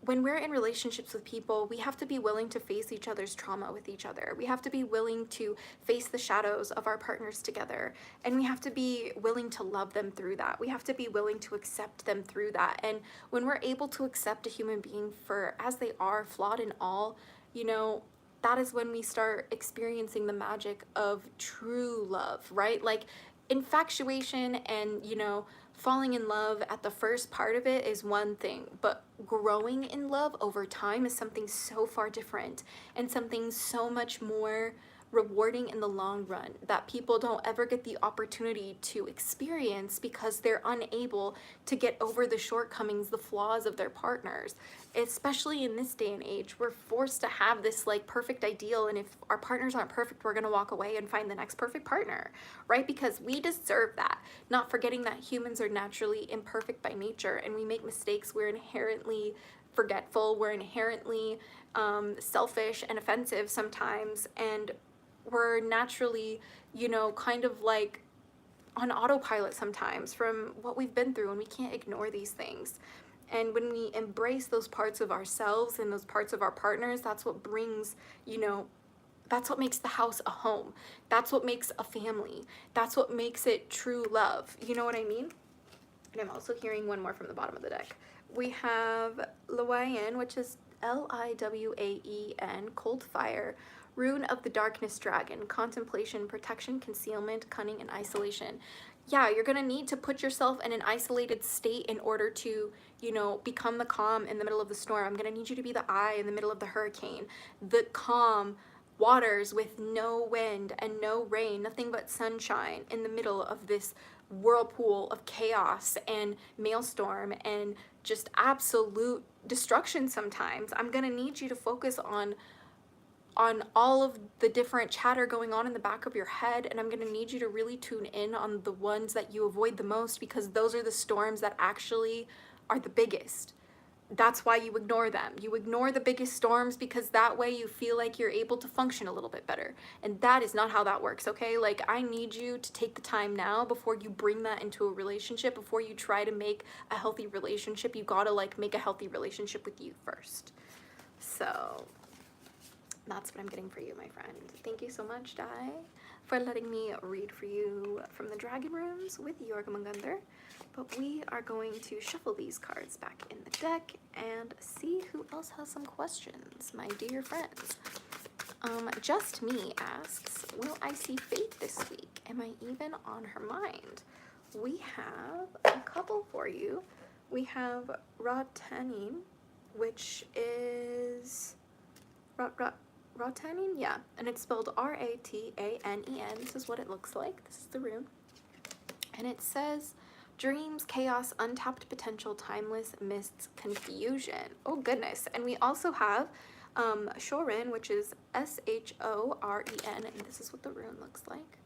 when we're in relationships with people, we have to be willing to face each other's trauma with each other. We have to be willing to face the shadows of our partners together. And we have to be willing to love them through that. We have to be willing to accept them through that. And when we're able to accept a human being for as they are, flawed and all, you know, that is when we start experiencing the magic of true love, right? Like, infatuation and, you know, falling in love at the first part of it is one thing, but growing in love over time is something so far different and something so much more rewarding in the long run that people don't ever get the opportunity to experience because they're unable to get over the shortcomings, the flaws of their partners. Especially in this day and age, we're forced to have this like perfect ideal, and if our partners aren't perfect, we're gonna walk away and find the next perfect partner, right? Because we deserve that. Not forgetting that humans are naturally imperfect by nature and we make mistakes. We're inherently forgetful, we're inherently selfish and offensive sometimes, and we're naturally, you know, kind of like on autopilot sometimes from what we've been through, and we can't ignore these things. And when we embrace those parts of ourselves and those parts of our partners, that's what brings, you know, that's what makes the house a home. That's what makes a family. That's what makes it true love. You know what I mean? And I'm also hearing one more from the bottom of the deck. We have Liwayen, which is Liwaen, cold fire, rune of the darkness dragon, contemplation, protection, concealment, cunning, and isolation. Yeah, you're gonna need to put yourself in an isolated state in order to, you know, become the calm in the middle of the storm. I'm gonna need you to be the eye in the middle of the hurricane, the calm waters with no wind and no rain, nothing but sunshine in the middle of this whirlpool of chaos and maelstrom and just absolute destruction sometimes. I'm gonna need you to focus on all of the different chatter going on in the back of your head, and I'm going to need you to really tune in on the ones that you avoid the most, because those are the storms that actually are the biggest. That's why you ignore them. You ignore the biggest storms because that way you feel like you're able to function a little bit better. And that is not how that works, okay? Like, I need you to take the time now before you bring that into a relationship, before you try to make a healthy relationship. You gotta like make a healthy relationship with you first. So that's what I'm getting for you, my friend. Thank you so much, Dai, for letting me read for you from the Dragon Runes with Jörmungandr. But we are going to shuffle these cards back in the deck and see who else has some questions, my dear friends. Just Me asks, will I see Fate this week? Am I even on her mind? We have a couple for you. We have Ratanin, which is Ratanin, yeah, and it's spelled R-A-T-A-N-E-N. This is what it looks like. This is the rune. And it says, dreams, chaos, untapped potential, timeless mists, confusion. Oh, goodness. And we also have Shorin, which is S-H-O-R-E-N, and this is what the rune looks like.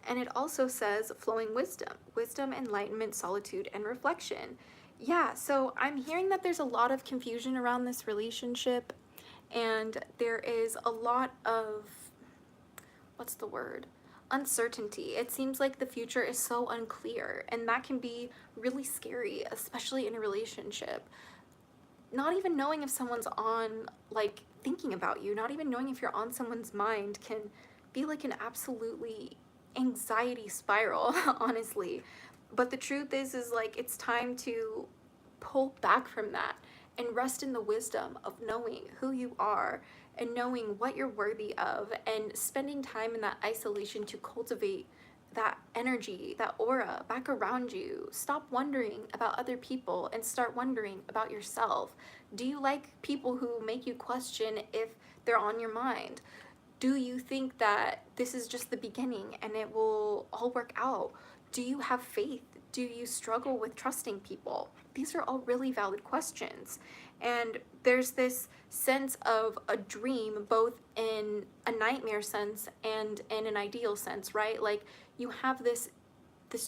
And it also says flowing wisdom, wisdom, enlightenment, solitude, and reflection. Yeah, so I'm hearing that there's a lot of confusion around this relationship, and there is a lot of, what's the word? Uncertainty. It seems like the future is so unclear, and that can be really scary, especially in a relationship. Not even knowing if someone's on, like, thinking about you, not even knowing if you're on someone's mind can be like an absolutely anxiety spiral, honestly. But the truth is like, it's time to pull back from that and rest in the wisdom of knowing who you are and knowing what you're worthy of, and spending time in that isolation to cultivate that energy, that aura back around you. Stop wondering about other people and start wondering about yourself. Do you like people who make you question if they're on your mind? Do you think that this is just the beginning and it will all work out? Do you have faith? Do you struggle with trusting people? These are all really valid questions. And there's this sense of a dream, both in a nightmare sense and in an ideal sense, right? Like you have this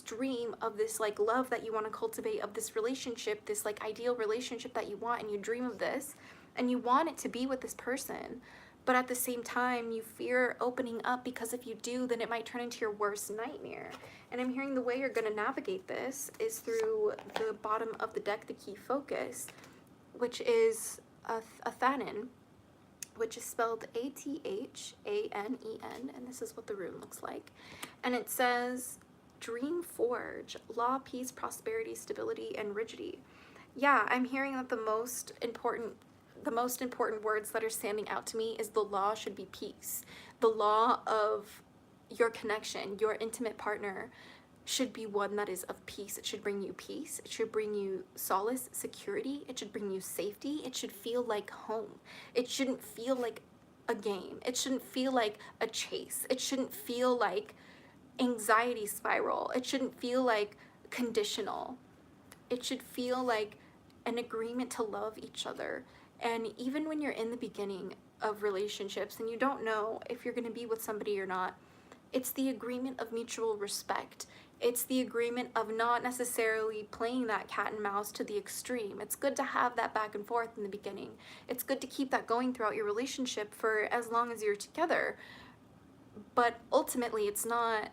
dream of this like love that you want to cultivate, of this relationship, this like ideal relationship that you want, and you dream of this and you want it to be with this person, but at the same time you fear opening up, because if you do, then it might turn into your worst nightmare. And I'm hearing the way you're going to navigate this is through the bottom of the deck, the key focus, which is a Thanen, which is spelled A-T-H-A-N-E-N, and this is what the rune looks like. And it says, Dream Forge, law, peace, prosperity, stability, and rigidity. Yeah, I'm hearing that the most important words that are standing out to me is the law should be peace. The law of your connection, your intimate partner, should be one that is of peace. It should bring you peace. It should bring you solace, security. It should bring you safety. It should feel like home. It shouldn't feel like a game. It shouldn't feel like a chase. It shouldn't feel like anxiety spiral. It shouldn't feel like conditional. It should feel like an agreement to love each other. And even when you're in the beginning of relationships and you don't know if you're going to be with somebody or not, it's the agreement of mutual respect. It's the agreement of not necessarily playing that cat and mouse to the extreme. It's good to have that back and forth in the beginning. It's good to keep that going throughout your relationship for as long as you're together. But ultimately, it's not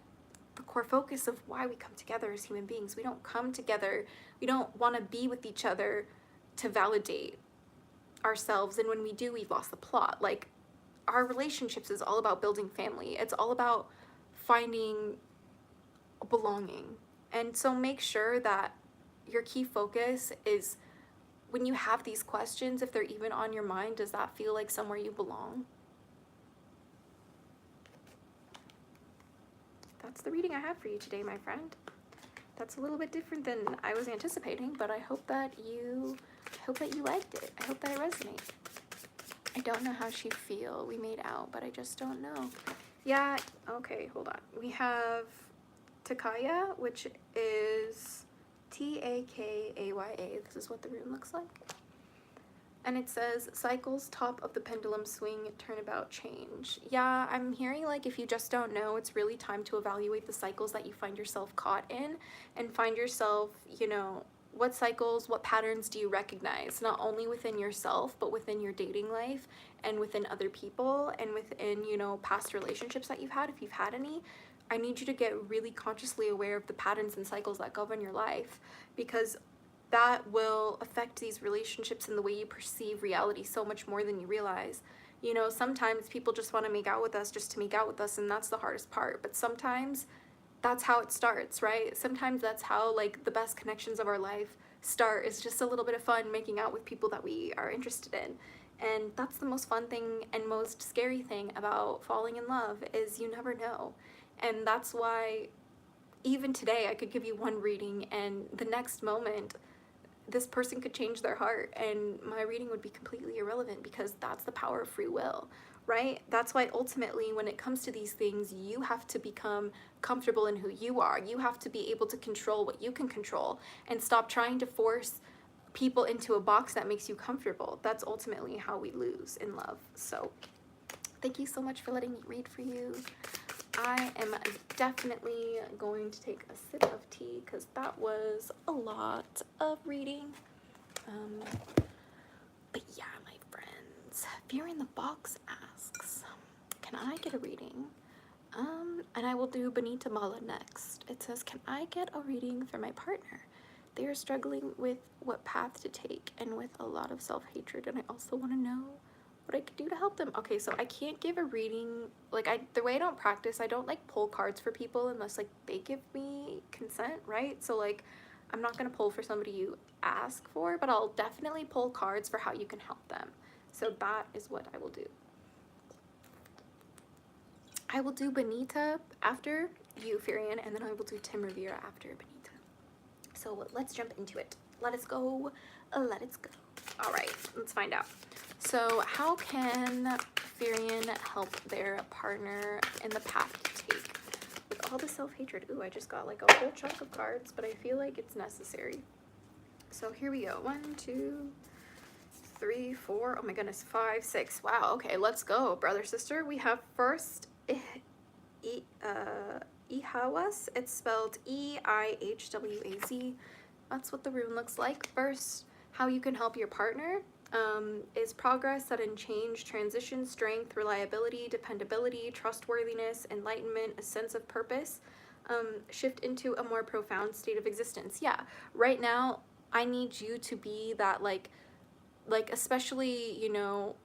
the core focus of why we come together as human beings. We don't come together, we don't want to be with each other to validate ourselves, and when we do, we've lost the plot. Like, our relationships is all about building family. It's all about finding belonging. And so make sure that your key focus is, when you have these questions, if they're even on your mind, does that feel like somewhere you belong? That's the reading I have for you today, my friend. That's a little bit different than I was anticipating, but I hope that you liked it. I hope that it resonates. I don't know how she feel. We made out, but I just don't know. Yeah, okay, hold on. We have Takaya, which is T-A-K-A-Y-A. This is what the rune looks like. And it says, cycles, top of the pendulum swing, turnabout, change. Yeah, I'm hearing like if you just don't know, it's really time to evaluate the cycles that you find yourself caught in, and find yourself, you know, what cycles, what patterns do you recognize, not only within yourself, but within your dating life and within other people and within, you know, past relationships that you've had, if you've had any. I need you to get really consciously aware of the patterns and cycles that govern your life, because that will affect these relationships and the way you perceive reality so much more than you realize. You know, sometimes people just want to make out with us just to make out with us, and that's the hardest part. But sometimes that's how it starts, right? Sometimes that's how, like, the best connections of our life start, is just a little bit of fun making out with people that we are interested in. And that's the most fun thing and most scary thing about falling in love, is you never know. And that's why even today I could give you one reading and the next moment this person could change their heart and my reading would be completely irrelevant, because that's the power of free will, right? That's why ultimately when it comes to these things, you have to become comfortable in who you are. You have to be able to control what you can control and stop trying to force people into a box that makes you comfortable. That's ultimately how we lose in love. So thank you so much for letting me read for you. I am definitely going to take a sip of tea because that was a lot of reading. But yeah, my friends, Fear in the Box asks, can I get a reading? And I will do Bonita Mala next. It says, can I get a reading for my partner? They are struggling with what path to take and with a lot of self-hatred, and I also want to know what I could do to help them. Okay, so I can't give a reading, like, the way I don't practice, I don't like pull cards for people unless like they give me consent, right? So like I'm not gonna pull for somebody you ask for, but I'll definitely pull cards for how you can help them. So that is what I will do. I will do Bonita after you, Furion, and then I will do Tim Rivera after Bonita. So let's jump into it. Let us go. Let us go. All right, let's find out. So how can Furion help their partner in the path to take with all the self-hatred? Ooh, I just got like a whole chunk of cards, but I feel like it's necessary. So here we go. 1, 2, 3, 4, oh my goodness, 5, 6. Wow, okay, let's go, brother, sister. We have first Ihawas. It's spelled E-I-H-W-A-Z. That's what the rune looks like. First, how you can help your partner is progress, sudden change, transition, strength, reliability, dependability, trustworthiness, enlightenment, a sense of purpose, shift into a more profound state of existence. Yeah, right now, I need you to be that, like especially, you know,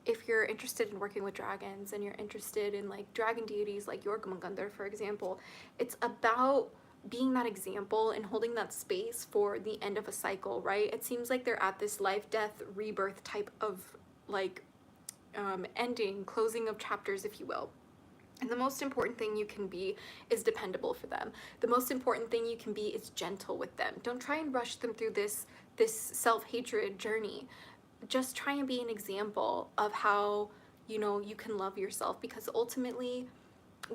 if you're interested in working with dragons and you're interested in like dragon deities like Jörmungandr, for example, it's about being that example and holding that space for the end of a cycle, right? It seems like they're at this life, death, rebirth type of like ending, closing of chapters, if you will. And the most important thing you can be is dependable for them. The most important thing you can be is gentle with them. Don't try and rush them through this self-hatred journey. Just try and be an example of how, you know, you can love yourself, because ultimately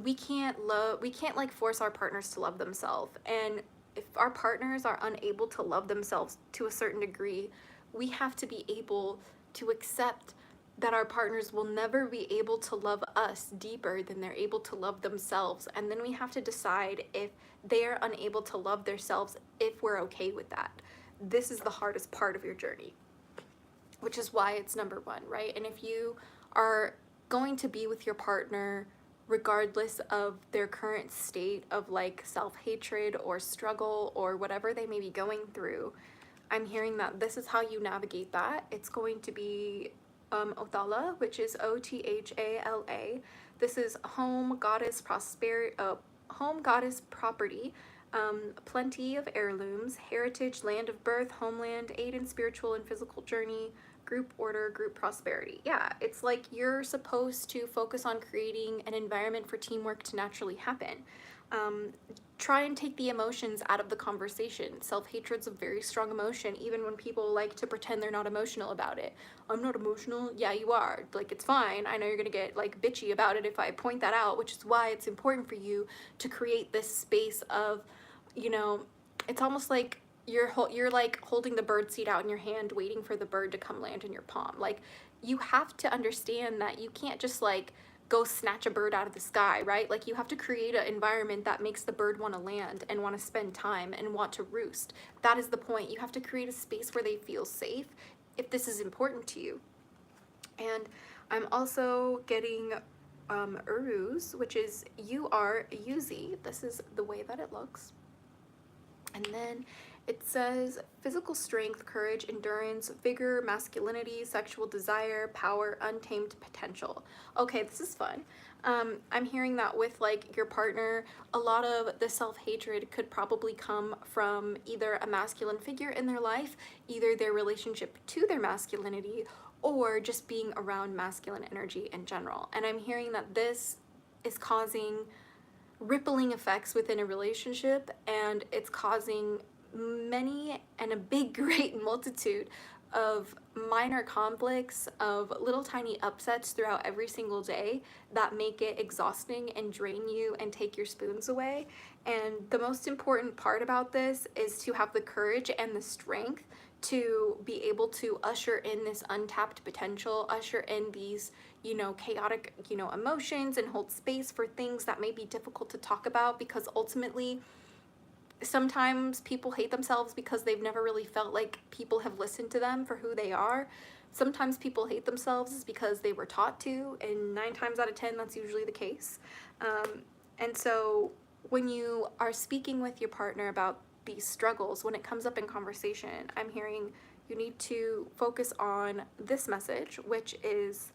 we can't like force our partners to love themselves. And if our partners are unable to love themselves to a certain degree, we have to be able to accept that our partners will never be able to love us deeper than they're able to love themselves. And then we have to decide if they are unable to love themselves, if we're okay with that. This is the hardest part of your journey, which is why it's number 1, right? And if you are going to be with your partner regardless of their current state of like self-hatred or struggle or whatever they may be going through, I'm hearing that this is how you navigate that. It's going to be Othala, which is O-T-H-A-L-A. This is home goddess prosperity, home goddess property, plenty of heirlooms, heritage, land of birth, homeland, aid in spiritual and physical journey, group order, group prosperity. Yeah, it's like you're supposed to focus on creating an environment for teamwork to naturally happen. Try and take the emotions out of the conversation. Self-hatred's a very strong emotion, even when people like to pretend they're not emotional about it. I'm not emotional. Yeah, you are. Like, it's fine. I know you're gonna get like bitchy about it if I point that out, which is why it's important for you to create this space of, you know, it's almost like you're like holding the bird seed out in your hand, waiting for the bird to come land in your palm. Like, you have to understand that you can't just like go snatch a bird out of the sky, right? Like, you have to create an environment that makes the bird want to land and want to spend time and want to roost. That is the point. You have to create a space where they feel safe if this is important to you. And I'm also getting Uruz, which is U-R-U-Z. This is the way that it looks. And then it says physical strength, courage, endurance, vigor, masculinity, sexual desire, power, untamed potential. Okay, this is fun. I'm hearing that with like your partner, a lot of the self-hatred could probably come from either a masculine figure in their life, either their relationship to their masculinity, or just being around masculine energy in general. And I'm hearing that this is causing rippling effects within a relationship, and it's causing many and a big great multitude of minor conflicts, of little tiny upsets throughout every single day that make it exhausting and drain you and take your spoons away. And the most important part about this is to have the courage and the strength to be able to usher in this untapped potential, usher in these, you know, chaotic, you know, emotions, and hold space for things that may be difficult to talk about, because ultimately sometimes people hate themselves because they've never really felt like people have listened to them for who they are. Sometimes people hate themselves because they were taught to, and 9 times out of 10 that's usually the case. And so when you are speaking with your partner about these struggles, when it comes up in conversation, I'm hearing you need to focus on this message, which is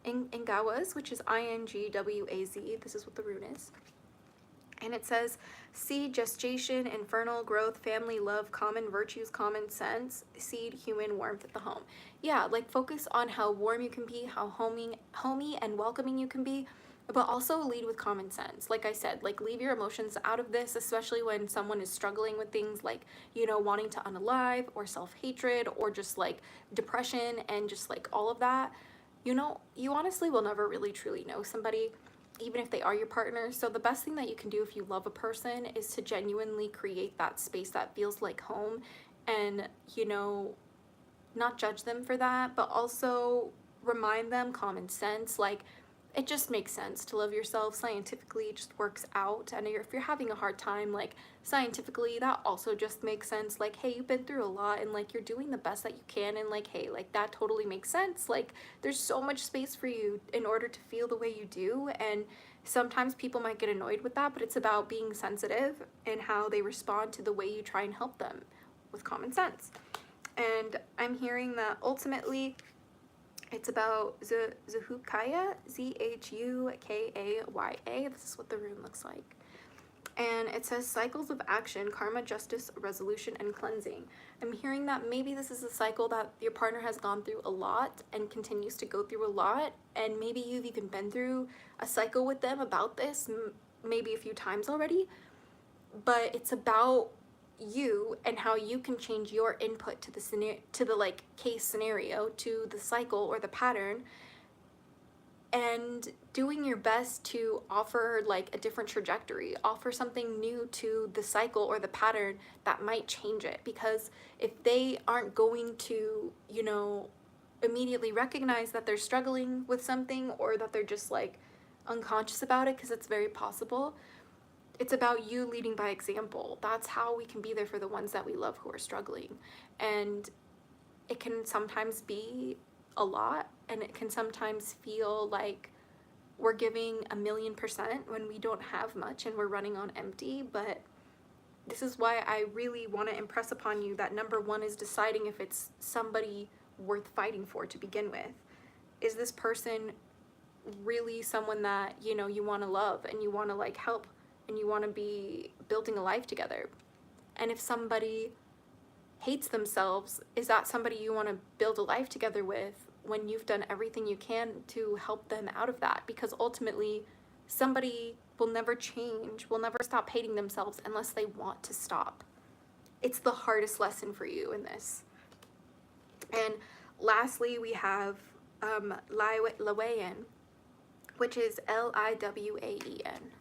Ingawas, which is I-N-G-W-A-Z. This is what the rune is. And it says, seed, gestation, infernal growth, family, love, common virtues, common sense, seed, human warmth at the home. Yeah, like focus on how warm you can be, how homey and welcoming you can be, but also lead with common sense. Like I said, like leave your emotions out of this, especially when someone is struggling with things like, you know, wanting to unalive, or self-hatred, or just like depression, and just like all of that. You know, you honestly will never really truly know somebody, even if they are your partner. So the best thing that you can do if you love a person is to genuinely create that space that feels like home, and, you know, not judge them for that, but also remind them common sense. Like, it just makes sense to love yourself scientifically. It just works out. And if you're having a hard time, like, scientifically, that also just makes sense. Like, hey, you've been through a lot, and like, you're doing the best that you can, and like, hey, like, that totally makes sense. Like, there's so much space for you in order to feel the way you do. And sometimes people might get annoyed with that, but it's about being sensitive and how they respond to the way you try and help them with common sense. And I'm hearing that ultimately it's about Zhukaya, Zhukaya. This is what the rune looks like. And it says cycles of action, karma, justice, resolution, and cleansing. I'm hearing that maybe this is a cycle that your partner has gone through a lot and continues to go through a lot. And maybe you've even been through a cycle with them about this, maybe a few times already. But it's about you and how you can change your input to the like case scenario, to the cycle or the pattern, and doing your best to offer like a different trajectory, offer something new to the cycle or the pattern that might change it. Because if they aren't going to, you know, immediately recognize that they're struggling with something, or that they're just like unconscious about it, because it's very possible, it's about you leading by example. That's how we can be there for the ones that we love who are struggling. And it can sometimes be a lot, and it can sometimes feel like we're giving 1,000,000% when we don't have much and we're running on empty. But this is why I really want to impress upon you that number one is deciding if it's somebody worth fighting for to begin with. Is this person really someone that, you know, you want to love and you want to like help, and you want to be building a life together? And if somebody hates themselves, is that somebody you want to build a life together with when you've done everything you can to help them out of that? Because ultimately, somebody will never change, will never stop hating themselves unless they want to stop. It's the hardest lesson for you in this. And lastly, we have Liwayen, which is Liwaen.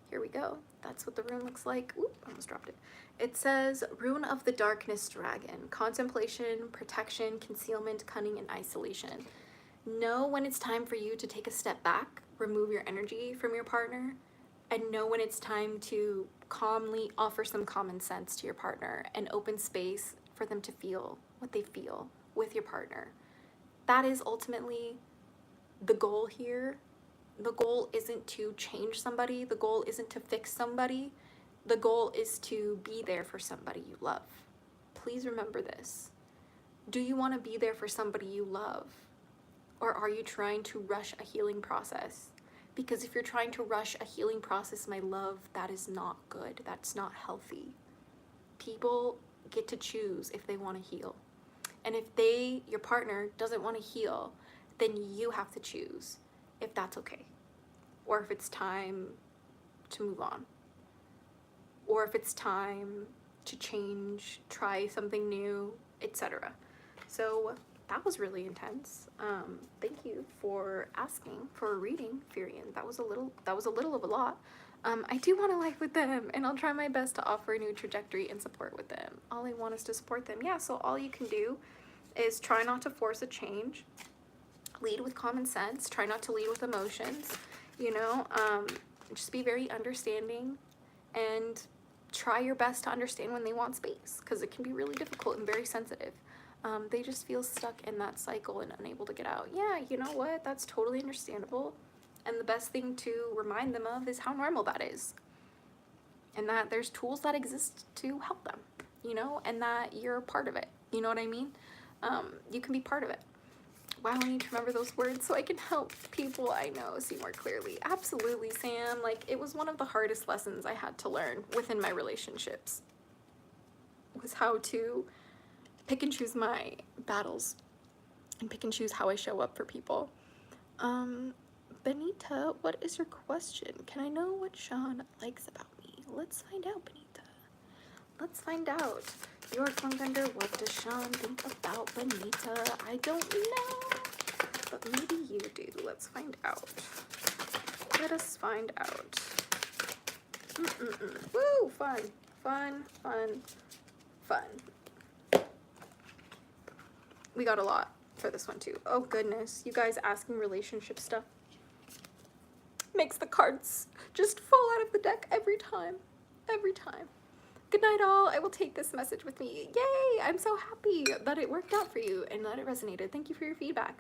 Here we go. That's what the rune looks like. Oop, almost dropped it. It says, Rune of the Darkness Dragon. Contemplation, protection, concealment, cunning, and isolation. Know when it's time for you to take a step back, remove your energy from your partner, and know when it's time to calmly offer some common sense to your partner and open space for them to feel what they feel with your partner. That is ultimately the goal here. The goal isn't to change somebody. The goal isn't to fix somebody. The goal is to be there for somebody you love. Please remember this. Do you want to be there for somebody you love? Or are you trying to rush a healing process? Because if you're trying to rush a healing process, my love, that is not good. That's not healthy. People get to choose if they want to heal. And if your partner doesn't want to heal, then you have to choose if that's okay, or if it's time to move on, or if it's time to change, try something new, etc. So that was really intense. Thank you for asking for a reading, Furian. That was a little of a lot. I do want to life with them, and I'll try my best to offer a new trajectory and support with them. All I want is to support them. Yeah, so all you can do is try not to force a change. Lead with common sense. Try not to lead with emotions, you know. Just be very understanding and try your best to understand when they want space, because it can be really difficult and very sensitive. They just feel stuck in that cycle and unable to get out. Yeah, you know what? That's totally understandable. And the best thing to remind them of is how normal that is. And that there's tools that exist to help them, you know, and that you're part of it. You know what I mean? You can be part of it. Wow, I need to remember those words so I can help people I know see more clearly. Absolutely, Sam. Like, it was one of the hardest lessons I had to learn within my relationships, was how to pick and choose my battles and pick and choose how I show up for people. Bonita, what is your question? Can I know what Sean likes about me? Let's find out, Bonita. Let's find out. Jörmungandr, what does Sean think about Bonita? I don't know, but maybe you do. Let's find out. Let us find out. Woo! Fun, fun, fun, fun. We got a lot for this one too. Oh goodness, you guys asking relationship stuff makes the cards just fall out of the deck every time. Every time. Good night all. I will take this message with me. Yay! I'm so happy that it worked out for you and that it resonated. Thank you for your feedback.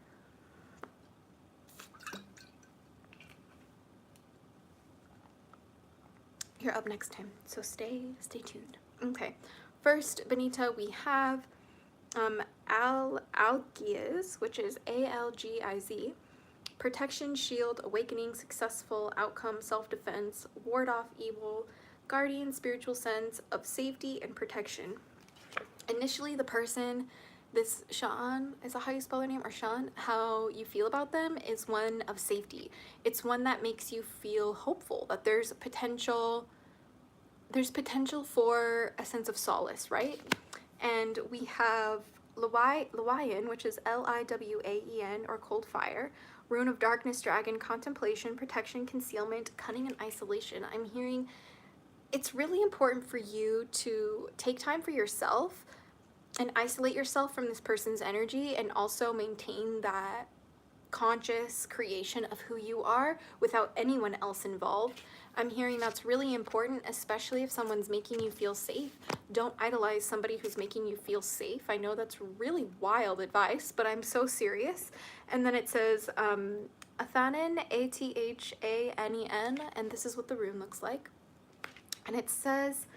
You're up next time, so stay tuned. Okay, first, Bonita, we have Algiz, which is Algiz. Protection, shield, awakening, successful, outcome, self-defense, ward off evil, guardian, spiritual sense of safety and protection. Initially, the person, this Shaan, is that how you spell their name, or Shaan? How you feel about them is one of safety. It's one that makes you feel hopeful, that there's potential for a sense of solace, right? And we have Liwayen, which is Liwaen, or cold fire, rune of darkness, dragon, contemplation, protection, concealment, cunning, and isolation. I'm hearing it's really important for you to take time for yourself and isolate yourself from this person's energy, and also maintain that conscious creation of who you are without anyone else involved. I'm hearing that's really important, especially if someone's making you feel safe. Don't idolize somebody who's making you feel safe. I know that's really wild advice, but I'm so serious. And then it says Athanen, Athanen, and this is what the rune looks like. And it says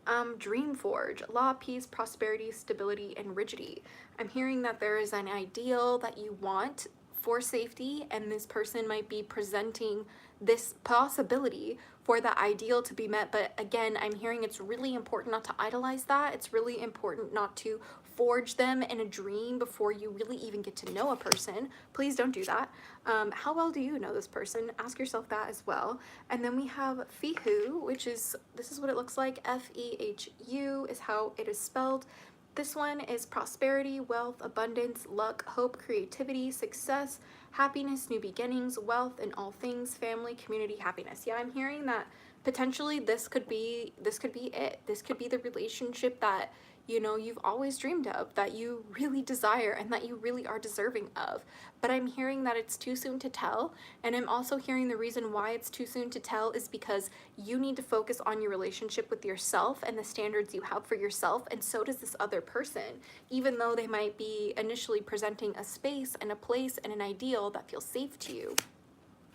Dreamforge, law, peace, prosperity, stability, and rigidity. I'm hearing that there is an ideal that you want for safety, and this person might be presenting this possibility for the ideal to be met. But again, I'm hearing it's really important not to idolize that. It's really important not to forge them in a dream before you really even get to know a person. Please don't do that. How well do you know this person? Ask yourself that as well. And then we have Fehu, which is, this is what it looks like. Fehu is how it is spelled. This one is prosperity, wealth, abundance, luck, hope, creativity, success, happiness, new beginnings, wealth in all things, family, community, happiness. Yeah, I'm hearing that potentially this could be it. This could be the relationship that, you know, you've always dreamed of, that you really desire, and that you really are deserving of. But I'm hearing that it's too soon to tell, and I'm also hearing the reason why it's too soon to tell is because you need to focus on your relationship with yourself and the standards you have for yourself, and so does this other person, even though they might be initially presenting a space and a place and an ideal that feels safe to you.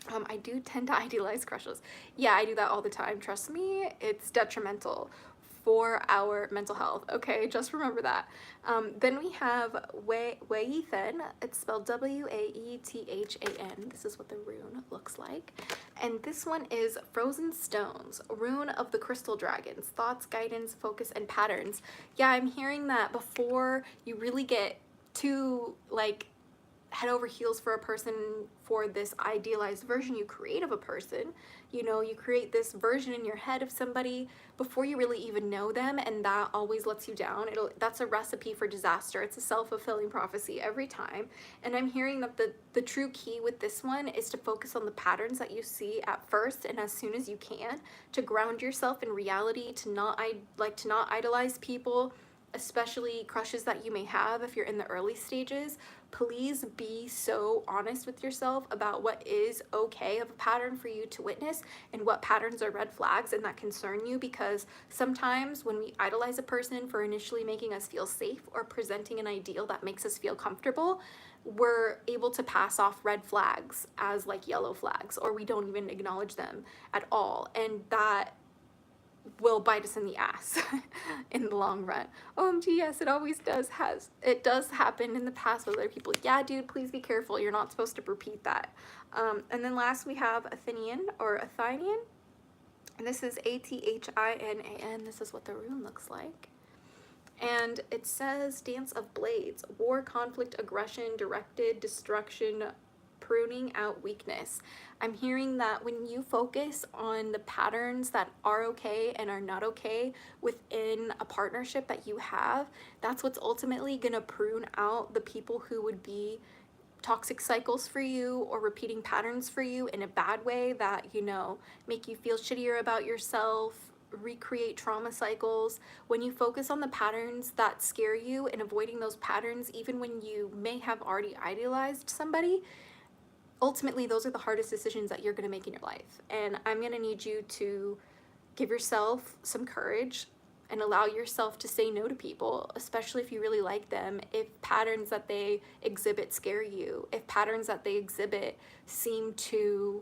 I do tend to idealize crushes. Yeah, I do that all the time. Trust me, it's detrimental for our mental health. Okay, just remember that. Then we have Waethan. It's spelled W-A-E-T-H-A-N. This is what the rune looks like. And this one is Frozen Stones, rune of the crystal dragons, thoughts, guidance, focus, and patterns. Yeah, I'm hearing that before you really get too, like, head over heels for a person, for this idealized version you create of a person. You know, you create this version in your head of somebody before you really even know them, and that always lets you down. That's a recipe for disaster. It's a self-fulfilling prophecy every time. And I'm hearing that the true key with this one is to focus on the patterns that you see at first, and as soon as you can, to ground yourself in reality, to not idolize people, especially crushes that you may have if you're in the early stages. Please be so honest with yourself about what is okay of a pattern for you to witness, and what patterns are red flags and that concern you, because sometimes when we idolize a person for initially making us feel safe or presenting an ideal that makes us feel comfortable, we're able to pass off red flags as like yellow flags, or we don't even acknowledge them at all, and that will bite us in the ass in the long run. OMG, yes, it always does. It does happen in the past with other people. Yeah, dude, please be careful. You're not supposed to repeat that. And then last we have Athenian, or Athenian. And this is A-T-H-I-N-A-N. This is what the rune looks like. And it says Dance of Blades, war, conflict, aggression, directed, destruction, pruning out weakness. I'm hearing that when you focus on the patterns that are okay and are not okay within a partnership that you have, that's what's ultimately going to prune out the people who would be toxic cycles for you, or repeating patterns for you in a bad way that, you know, make you feel shittier about yourself, recreate trauma cycles, when you focus on the patterns that scare you and avoiding those patterns, even when you may have already idealized somebody, ultimately those are the hardest decisions that you're going to make in your life. And I'm going to need you to give yourself some courage and allow yourself to say no to people, especially if you really like them, if patterns that they exhibit scare you, if patterns that they exhibit seem to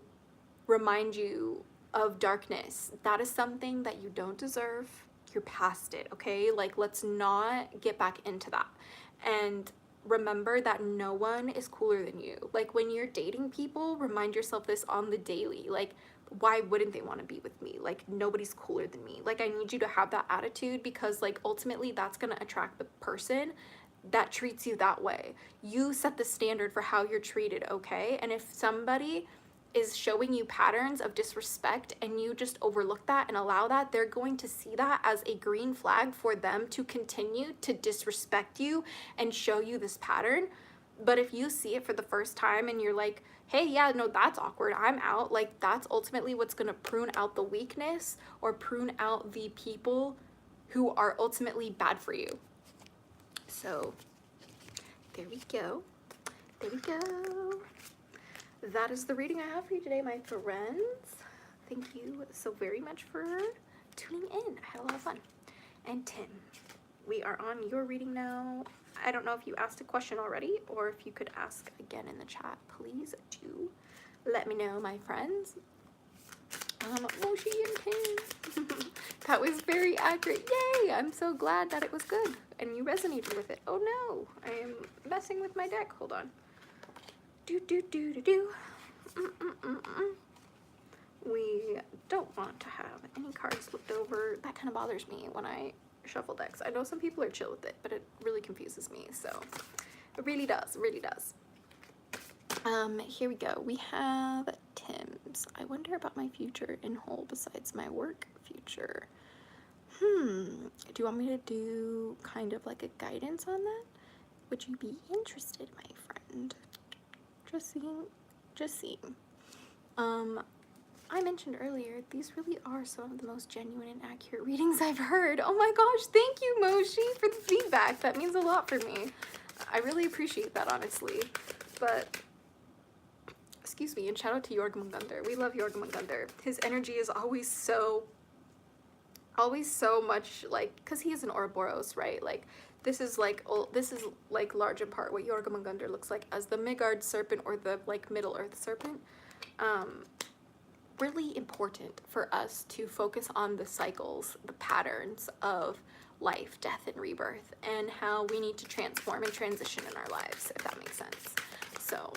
remind you of darkness. That is something that you don't deserve. You're past it, okay? Like, let's not get back into that. And remember that no one is cooler than you. Like, when you're dating people, remind yourself this on the daily. Like, why wouldn't they want to be with me? Like, nobody's cooler than me. Like, I need you to have that attitude, because like ultimately that's going to attract the person that treats you that way. You set the standard for how you're treated, okay? And if somebody is showing you patterns of disrespect and you just overlook that and allow that, they're going to see that as a green flag for them to continue to disrespect you and show you this pattern. But if you see it for the first time and you're like, hey, yeah, no, that's awkward, I'm out, like, that's ultimately what's going to prune out the weakness or prune out the people who are ultimately bad for you. So there we go. There we go. That is the reading I have for you today, my friends. Thank you so very much for tuning in. I had a lot of fun. And Tim, we are on your reading now. I don't know if you asked a question already or if you could ask again in the chat. Please do let me know, my friends. Moshi and Tim. That was very accurate. Yay! I'm so glad that it was good and you resonated with it. Oh no, I am messing with my deck. Hold on. We don't want to have any cards flipped over. That kind of bothers me when I shuffle decks. I know some people are chill with it, but it really confuses me. So it really does, really does. Here we go. We have Tim's. I wonder about my future in whole besides my work future. Do you want me to do kind of like a guidance on that? Would you be interested, my friend? Just seeing. I mentioned earlier, these really are some of the most genuine and accurate readings I've heard. Oh my gosh, thank you, Moshi, for the feedback. That means a lot for me. I really appreciate that, honestly. But, excuse me, and shout out to Jörmungandr. We love Jörmungandr. His energy is always so much, like, because he is an Ouroboros, right? Like, this is like large in part what Jörmungandr looks like as the Midgard serpent, or the like Middle Earth serpent. Really important for us to focus on the cycles, the patterns of life, death, and rebirth, and how we need to transform and transition in our lives, if that makes sense. So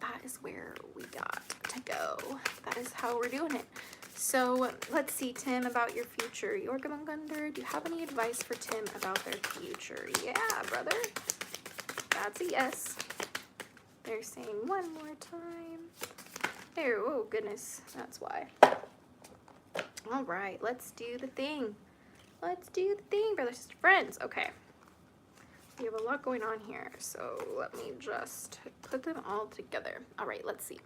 that is where we got to go. That is how we're doing it. So let's see, Tim, about your future. Jörmungandr, do you have any advice for Tim about their future? Yeah, brother. That's a yes. They're saying one more time. There, oh goodness, that's why. All right, let's do the thing. Let's do the thing, brothers and sister friends. Okay. We have a lot going on here, so let me just put them all together. All right, let's see.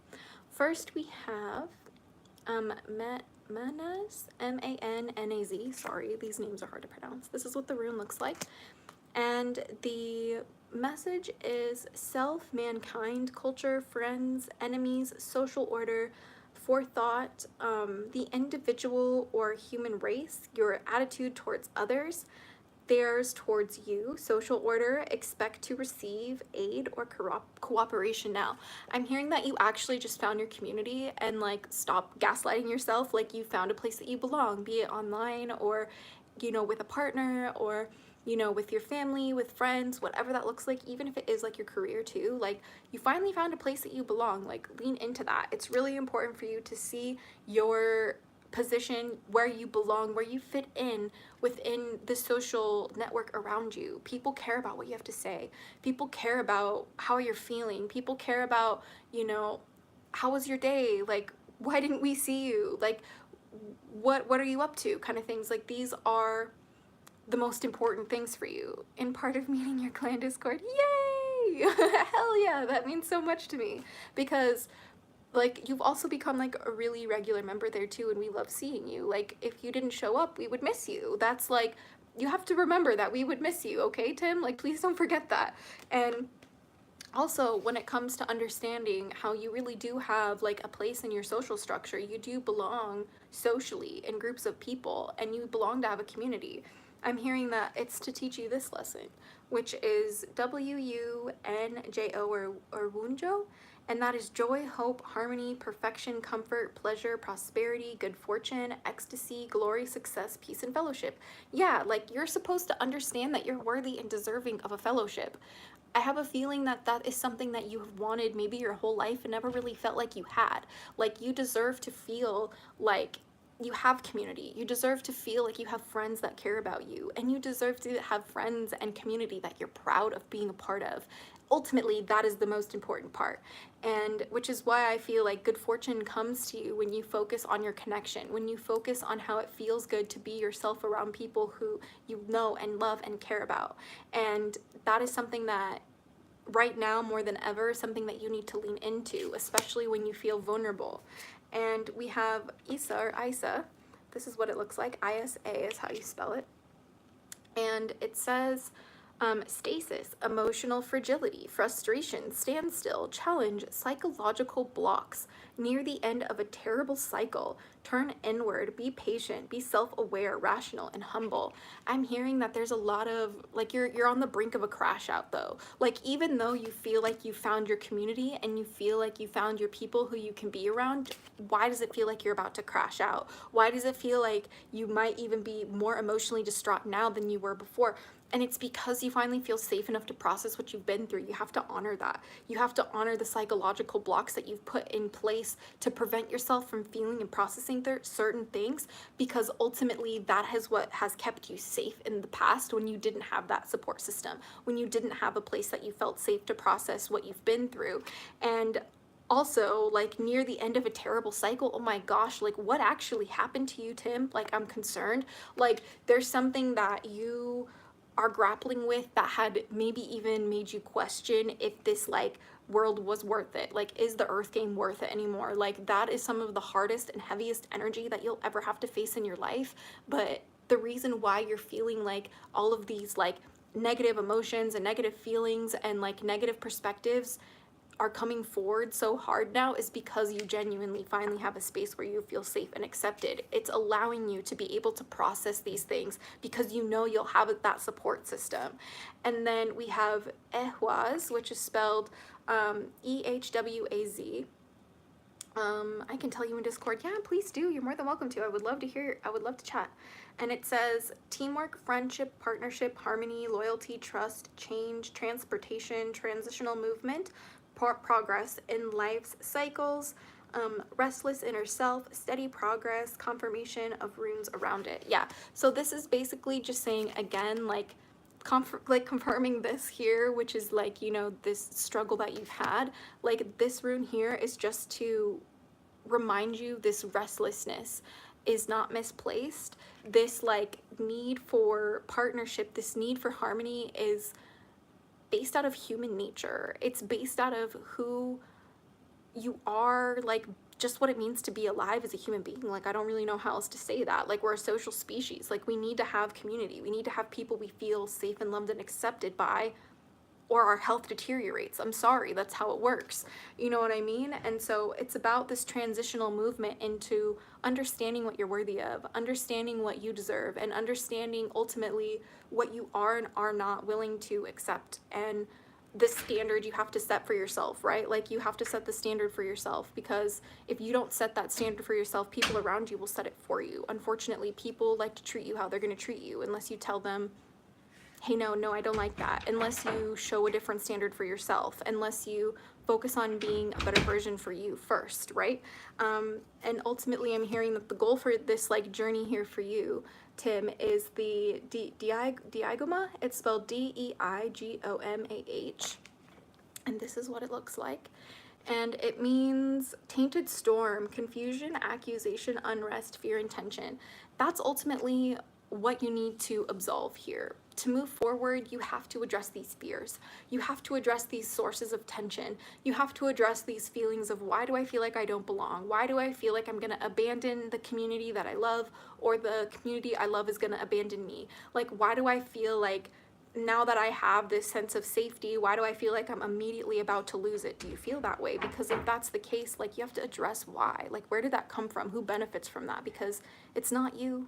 First, we have Manaz, M-A-N-N-A-Z. Sorry, these names are hard to pronounce. This is what the rune looks like. And the message is self, mankind, culture, friends, enemies, social order, forethought, the individual or human race, your attitude towards others, theirs towards you, social order, expect to receive aid or cooperation now. I'm hearing that you actually just found your community and like stop gaslighting yourself, like you found a place that you belong, be it online or, you know, with a partner or, you know, with your family, with friends, whatever that looks like, even if it is like your career too, like you finally found a place that you belong. Like lean into that. It's really important for you to see your position, where you belong, where you fit in within the social network around you. People care about what you have to say. People care about how you're feeling. People care about, you know, how was your day? Like, why didn't we see you? Like, what are you up to? Kind of things. Like, these are the most important things for you. In part of meeting your clan Discord, yay! Hell yeah, that means so much to me, because like, you've also become like a really regular member there too, and we love seeing you. Like, if you didn't show up, we would miss you. That's like, you have to remember that we would miss you, okay, Tim? Like, please don't forget that. And also, when it comes to understanding how you really do have like a place in your social structure, you do belong socially in groups of people, and you belong to have a community. I'm hearing that it's to teach you this lesson, which is WUNJO or Wunjo, and that is joy, hope, harmony, perfection, comfort, pleasure, prosperity, good fortune, ecstasy, glory, success, peace, and fellowship. Yeah, like, you're supposed to understand that you're worthy and deserving of a fellowship. I have a feeling that that is something that you have wanted maybe your whole life and never really felt like you had. Like, you deserve to feel like you have community. You deserve to feel like you have friends that care about you, and you deserve to have friends and community that you're proud of being a part of. Ultimately, that is the most important part, and which is why I feel like good fortune comes to you when you focus on your connection, when you focus on how it feels good to be yourself around people who you know and love and care about. And that is something that right now more than ever, something that you need to lean into, especially when you feel vulnerable. And we have Isa or Isa. This is what it looks like. ISA is how you spell it. And it says stasis, emotional fragility, frustration, standstill, challenge, psychological blocks, near the end of a terrible cycle. Turn inward, be patient, be self-aware, rational, and humble. I'm hearing that there's a lot of, like, you're on the brink of a crash out though. Like, even though you feel like you found your community and you feel like you found your people who you can be around, why does it feel like you're about to crash out? Why does it feel like you might even be more emotionally distraught now than you were before? And it's because you finally feel safe enough to process what you've been through. You have to honor that. You have to honor the psychological blocks that you've put in place to prevent yourself from feeling and processing certain things, because ultimately that is what has kept you safe in the past, when you didn't have that support system, when you didn't have a place that you felt safe to process what you've been through. And also, like, near the end of a terrible cycle, oh my gosh, like, what actually happened to you, Tim? Like, I'm concerned. Like, there's something that you are grappling with that had maybe even made you question if this, like, world was worth it. Like, is the earth game worth it anymore? Like, that is some of the hardest and heaviest energy that you'll ever have to face in your life. But the reason why you're feeling like all of these, like, negative emotions and negative feelings and, like, negative perspectives are coming forward so hard now is because you genuinely finally have a space where you feel safe and accepted. It's allowing you to be able to process these things because you know you'll have that support system. And then we have Ehwaz, which is spelled EHWAZ. I can tell you in Discord. Yeah, please do. You're more than welcome to. I would love to hear. I would love to chat. And it says teamwork, friendship, partnership, harmony, loyalty, trust, change, transportation, transitional movement, progress in life's cycles, restless inner self, steady progress, confirmation of runes around it. Yeah, so this is basically just saying, again, like, confirming this here, which is, like, you know, this struggle that you've had. Like, this rune here is just to remind you this restlessness is not misplaced. This, like, need for partnership, this need for harmony is based out of human nature. It's based out of who you are, like, just what it means to be alive as a human being. Like, I don't really know how else to say that. Like, we're a social species. Like, we need to have community. We need to have people we feel safe and loved and accepted by, or our health deteriorates. I'm sorry, that's how it works. You know what I mean? And so it's about this transitional movement into understanding what you're worthy of, understanding what you deserve, and understanding ultimately what you are and are not willing to accept, and the standard you have to set for yourself, right? Like, you have to set the standard for yourself, because if you don't set that standard for yourself, people around you will set it for you. Unfortunately, people like to treat you how they're going to treat you unless you tell them, hey, no, I don't like that, unless you show a different standard for yourself, unless you focus on being a better version for you first, right? And ultimately, I'm hearing that the goal for this, like, journey here for you, Tim, is the Diagoma. It's spelled Deigomah, and this is what it looks like. And it means tainted storm, confusion, accusation, unrest, fear, and tension. That's ultimately what you need to absolve here. to move forward, you have to address these fears. You have to address these sources of tension. You have to address these feelings of, why do I feel like I don't belong? Why do I feel like I'm gonna abandon the community that I love, or the community I love is gonna abandon me? Like, why do I feel like now that I have this sense of safety, why do I feel like I'm immediately about to lose it? Do you feel that way? Because if that's the case, like, you have to address why. Like, where did that come from? Who benefits from that? Because it's not you.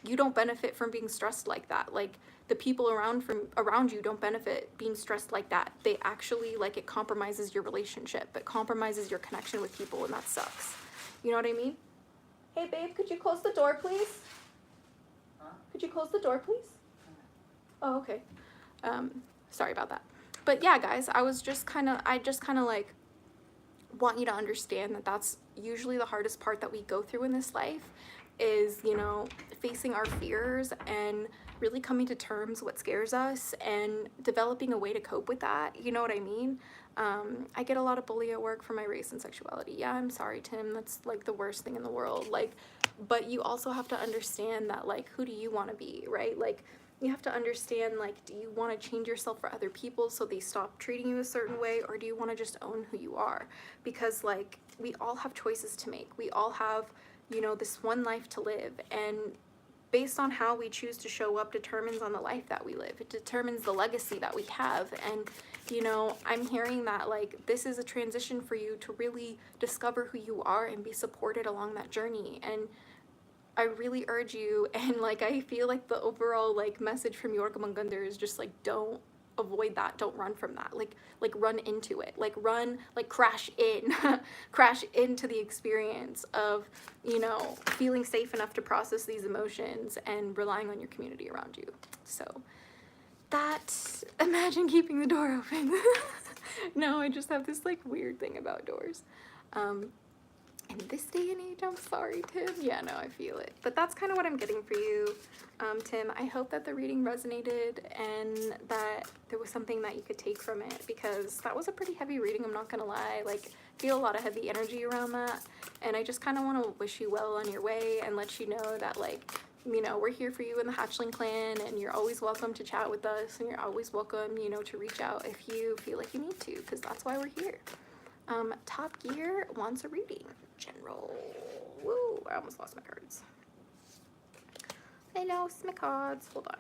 You don't benefit from being stressed like that. Like, the people around you don't benefit being stressed like that. They actually, like, it compromises your relationship. It compromises your connection with people, and that sucks. You know what I mean? Hey, babe, could you close the door, please? Huh? Could you close the door, please? Oh, okay. Sorry about that. But yeah, guys, I just kind of like want you to understand that that's usually the hardest part that we go through in this life, is, you know, facing our fears and really coming to terms what scares us and developing a way to cope with that. You know what I mean? I get a lot of bully at work for my race and sexuality. Yeah, I'm sorry, Tim. That's like the worst thing in the world. Like, but you also have to understand that, like, who do you want to be, right? Like, you have to understand, like, do you want to change yourself for other people so they stop treating you a certain way, or do you want to just own who you are? Because, like, we all have choices to make. We all have, you know, this one life to live, and based on how we choose to show up determines on the life that we live. It determines the legacy that we have. And, you know, I'm hearing that, like, this is a transition for you to really discover who you are and be supported along that journey. And I really urge you, and, like, I feel like the overall, like, message from Jörmungandr is just, like, don't avoid that, don't run from that, like run into it, like run, like crash into the experience of, you know, feeling safe enough to process these emotions and relying on your community around you. So that, imagine keeping the door open. No, I just have this, like, weird thing about doors. In this day and age, I'm sorry, Tim. Yeah, no, I feel it. But that's kind of what I'm getting for you, Tim. I hope that the reading resonated and that there was something that you could take from it, because that was a pretty heavy reading, I'm not gonna lie. Like, I feel a lot of heavy energy around that, and I just kind of want to wish you well on your way and let you know that, like, you know, we're here for you in the Hatchling clan, and you're always welcome to chat with us, and you're always welcome, you know, to reach out if you feel like you need to, because that's why we're here. Top Gear wants a reading. General. Woo, I almost lost my cards. I lost my cards. Hold on.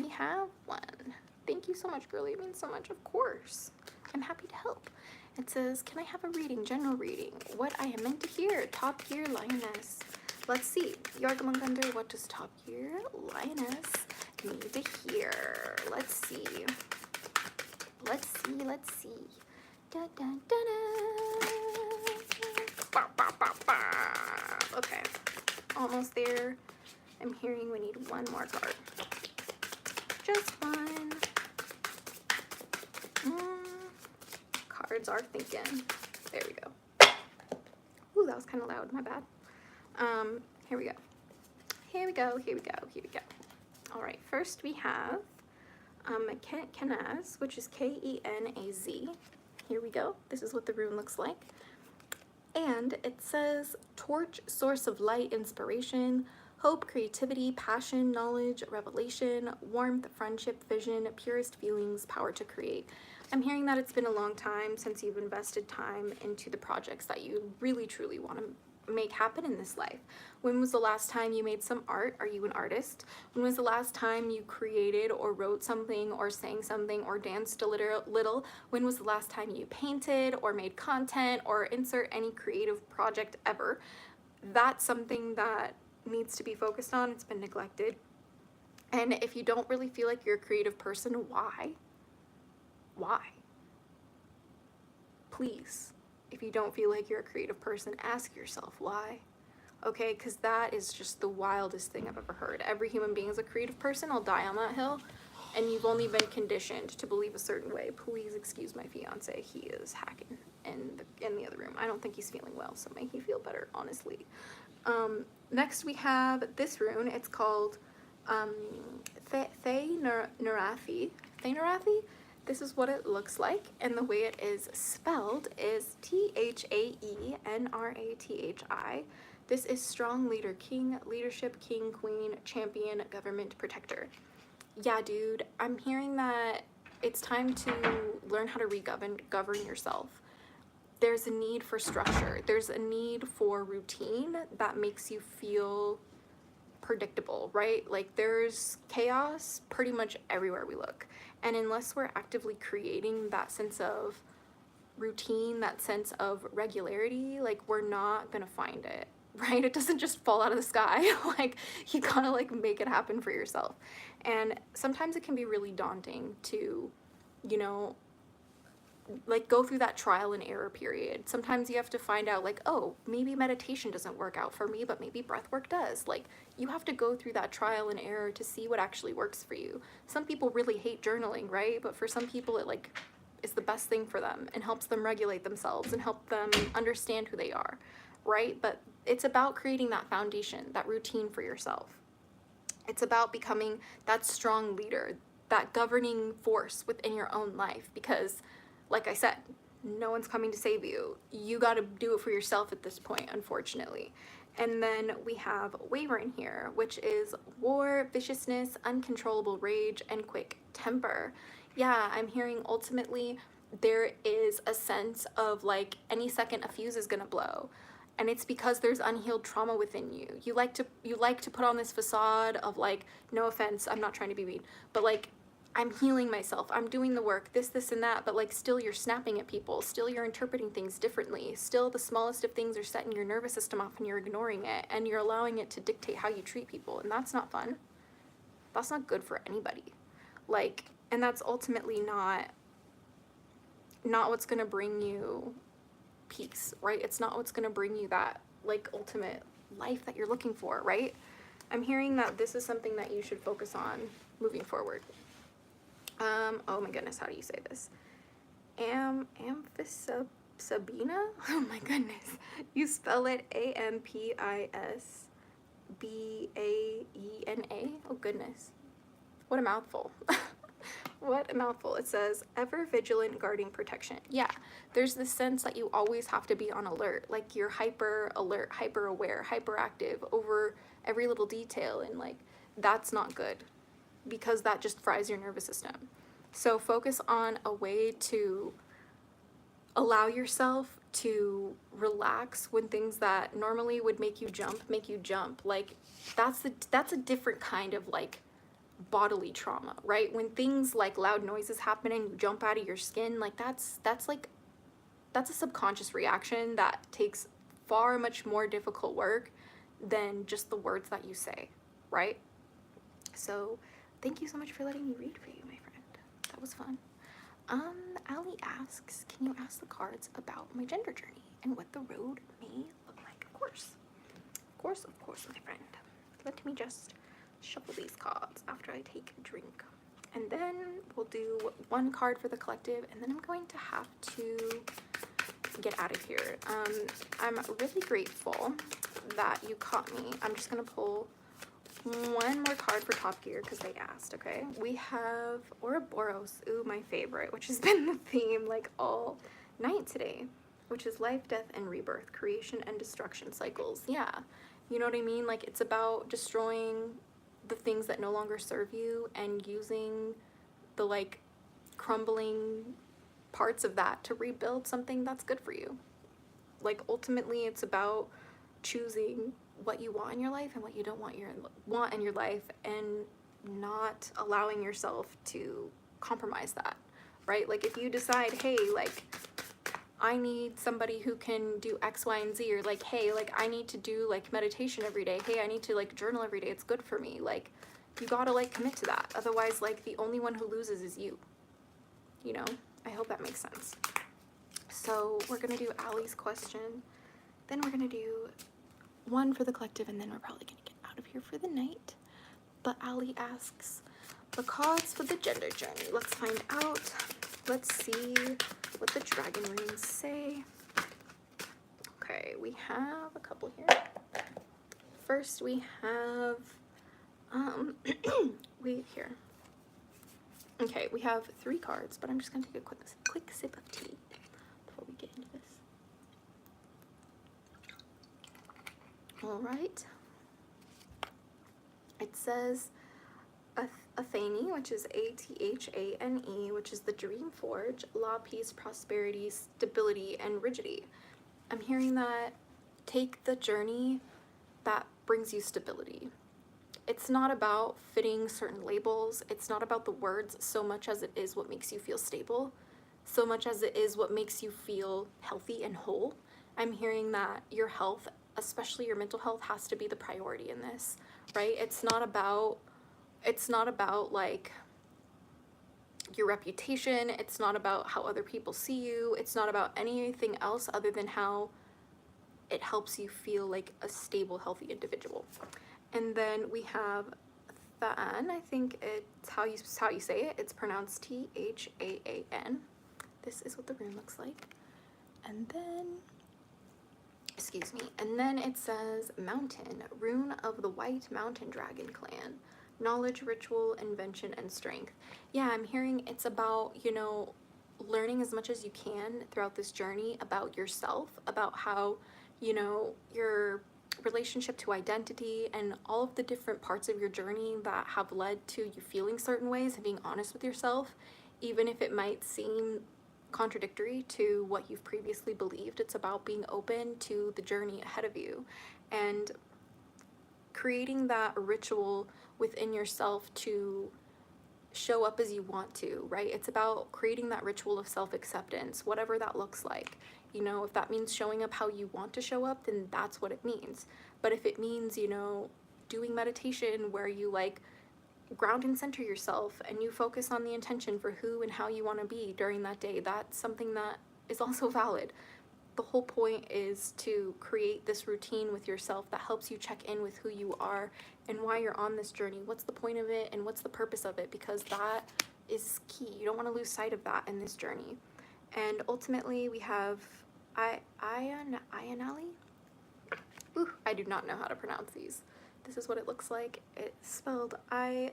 We have one. Thank you so much, girlie. It means so much. Of course. I'm happy to help. It says, can I have a reading? General reading. What I am meant to hear. Top Gear Lioness. Let's see. Jörmungandr, what does Top Gear Lioness need to hear? Let's see. Let's see. Da, da, da, da. Okay, almost there. I'm hearing we need one more card. Just one. Cards are thinking. There we go. Ooh, that was kind of loud. My bad. Here we go. All right, first we have Kenaz, which is Kenaz. Here we go. This is what the rune looks like. And it says, torch, source of light, inspiration, hope, creativity, passion, knowledge, revelation, warmth, friendship, vision, purest feelings, power to create. I'm hearing that it's been a long time since you've invested time into the projects that you really truly want to make happen in this life. When was the last time you made some art? Are you an artist? When was the last time you created or wrote something or sang something or danced a little? When was the last time you painted or made content or insert any creative project ever? That's something that needs to be focused on. It's been neglected. And if you don't really feel like you're a creative person, why? Why? Please. If you don't feel like you're a creative person, ask yourself why. Okay, because that is just the wildest thing I've ever heard. Every human being is a creative person. I'll die on that hill. And you've only been conditioned to believe a certain way. Please excuse my fiance. He is hacking in the other room. I don't think he's feeling well, so make me feel better, honestly. Next we have this rune. It's called Thaynarathi. Thaynarathi? This is what it looks like, and the way it is spelled is Thaenrathi. This is strong leader, king, leadership, king, queen, champion, government, protector. Yeah, dude, I'm hearing that it's time to learn how to govern yourself. There's a need for structure. There's a need for routine that makes you feel predictable, right? Like there's chaos pretty much everywhere we look. And unless we're actively creating that sense of routine, that sense of regularity, like we're not gonna find it, right? It doesn't just fall out of the sky. Like you gotta like make it happen for yourself. And sometimes it can be really daunting to, you know, like go through that trial and error period. Sometimes you have to find out like, oh, maybe meditation doesn't work out for me, but maybe breath work does. Like you have to go through that trial and error to see what actually works for you. Some people really hate journaling, right? But for some people it like is the best thing for them and helps them regulate themselves and help them understand who they are, right? But it's about creating that foundation, that routine for yourself. It's about becoming that strong leader, that governing force within your own life, because like I said, no one's coming to save you. You got to do it for yourself at this point, unfortunately. And then we have Wyvern here, which is war, viciousness, uncontrollable rage, and quick temper. Yeah, I'm hearing ultimately there is a sense of like any second a fuse is gonna blow. And it's because there's unhealed trauma within you. You like to put on this facade of like, no offense, I'm not trying to be mean, but like I'm healing myself, I'm doing the work, this and that, but like still you're snapping at people, still you're interpreting things differently, still the smallest of things are setting your nervous system off and you're ignoring it and you're allowing it to dictate how you treat people, and that's not fun. That's not good for anybody. Like, and that's ultimately not what's gonna bring you peace, right? It's not what's gonna bring you that like ultimate life that you're looking for, right? I'm hearing that this is something that you should focus on moving forward. Oh my goodness, how do you say this? Amphissabina? Oh my goodness. You spell it Ampisbaena. Oh goodness. What a mouthful. What a mouthful. It says, ever vigilant guarding protection. Yeah, there's this sense that you always have to be on alert. Like you're hyper alert, hyper aware, hyperactive over every little detail, and like that's not good, because that just fries your nervous system. So focus on a way to allow yourself to relax when things that normally would make you jump. Like that's a different kind of like bodily trauma, right? When things like loud noises happen and you jump out of your skin, like that's a subconscious reaction that takes far much more difficult work than just the words that you say, right? So thank you so much for letting me read for you, my friend. That was fun. Ali asks, can you ask the cards about my gender journey and what the road may look like? Of course, my friend. Let me just shuffle these cards after I take a drink. And then we'll do one card for the collective, and then I'm going to have to get out of here. I'm really grateful that you caught me. I'm just gonna pull one more card for Top Gear because they asked, okay? We have Ouroboros, ooh, my favorite, which has been the theme like all night today, which is life, death, and rebirth, creation and destruction cycles. Yeah, you know what I mean? Like it's about destroying the things that no longer serve you and using the like crumbling parts of that to rebuild something that's good for you. Like ultimately it's about choosing what you want in your life and what you don't want in your life, and not allowing yourself to compromise that, right? Like if you decide, hey, like I need somebody who can do X, Y, and Z, or like, hey, like I need to do like meditation every day, hey, I need to like journal every day, it's good for me, like you gotta like commit to that. Otherwise, like the only one who loses is you, you know? I hope that makes sense. So we're gonna do Allie's question, then we're gonna do one for the collective, and then we're probably gonna get out of here for the night. But Allie asks, the cards for the gender journey. Let's find out. Let's see what the dragon runes say. Okay, we have a couple here. First we have, here. Okay, we have 3 cards, but I'm just gonna take a quick sip of tea before we get into this. All right. It says Athane, which is Athane, which is the Dream Forge, law, peace, prosperity, stability, and rigidity. I'm hearing that take the journey that brings you stability. It's not about fitting certain labels. It's not about the words so much as it is what makes you feel stable, so much as it is what makes you feel healthy and whole. I'm hearing that your health, especially your mental health, has to be the priority in this, right? It's not about like your reputation. It's not about how other people see you. It's not about anything else other than how it helps you feel like a stable, healthy individual. And then we have Thaan. I think it's how you say it. It's pronounced Thaan. This is what the rune looks like. And then, excuse me, and then it says Mountain, rune of the White Mountain Dragon Clan. Knowledge, ritual, invention, and strength. Yeah, I'm hearing it's about, you know, learning as much as you can throughout this journey about yourself, about how, you know, your relationship to identity and all of the different parts of your journey that have led to you feeling certain ways and being honest with yourself, even if it might seem contradictory to what you've previously believed. It's about being open to the journey ahead of you and creating that ritual within yourself to show up as you want to, right? It's about creating that ritual of self-acceptance, whatever that looks like. You know, if that means showing up how you want to show up, then that's what it means. But if it means, you know, doing meditation where you like ground and center yourself and you focus on the intention for who and how you want to be during that day, that's something that is also valid. The whole point is to create this routine with yourself that helps you check in with who you are and why you're on this journey. What's the point of it and what's the purpose of it? Because that is key. You don't want to lose sight of that in this journey. And ultimately we have Ionali. Ooh, I do not know how to pronounce these. This is what it looks like. It's spelled Ionali.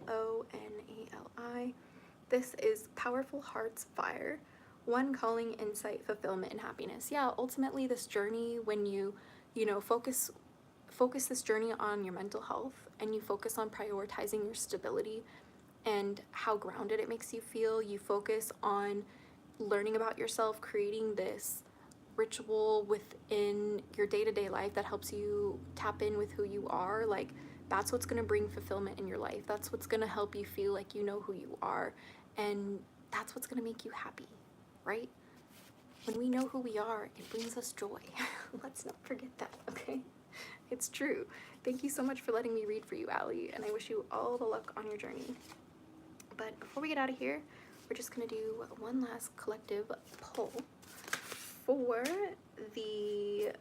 This is Powerful Heart's Fire. One calling, insight, fulfillment, and happiness. Yeah, ultimately this journey, when you know, focus this journey on your mental health and you focus on prioritizing your stability and how grounded it makes you feel, you focus on learning about yourself, creating this ritual within your day-to-day life that helps you tap in with who you are, like that's what's going to bring fulfillment in your life. That's what's going to help you feel like you know who you are, and that's what's going to make you happy, right? When we know who we are, it brings us joy. Let's not forget that, okay? It's true. Thank you so much for letting me read for you, Allie, and I wish you all the luck on your journey. But before we get out of here, we're just going to do one last collective poll for the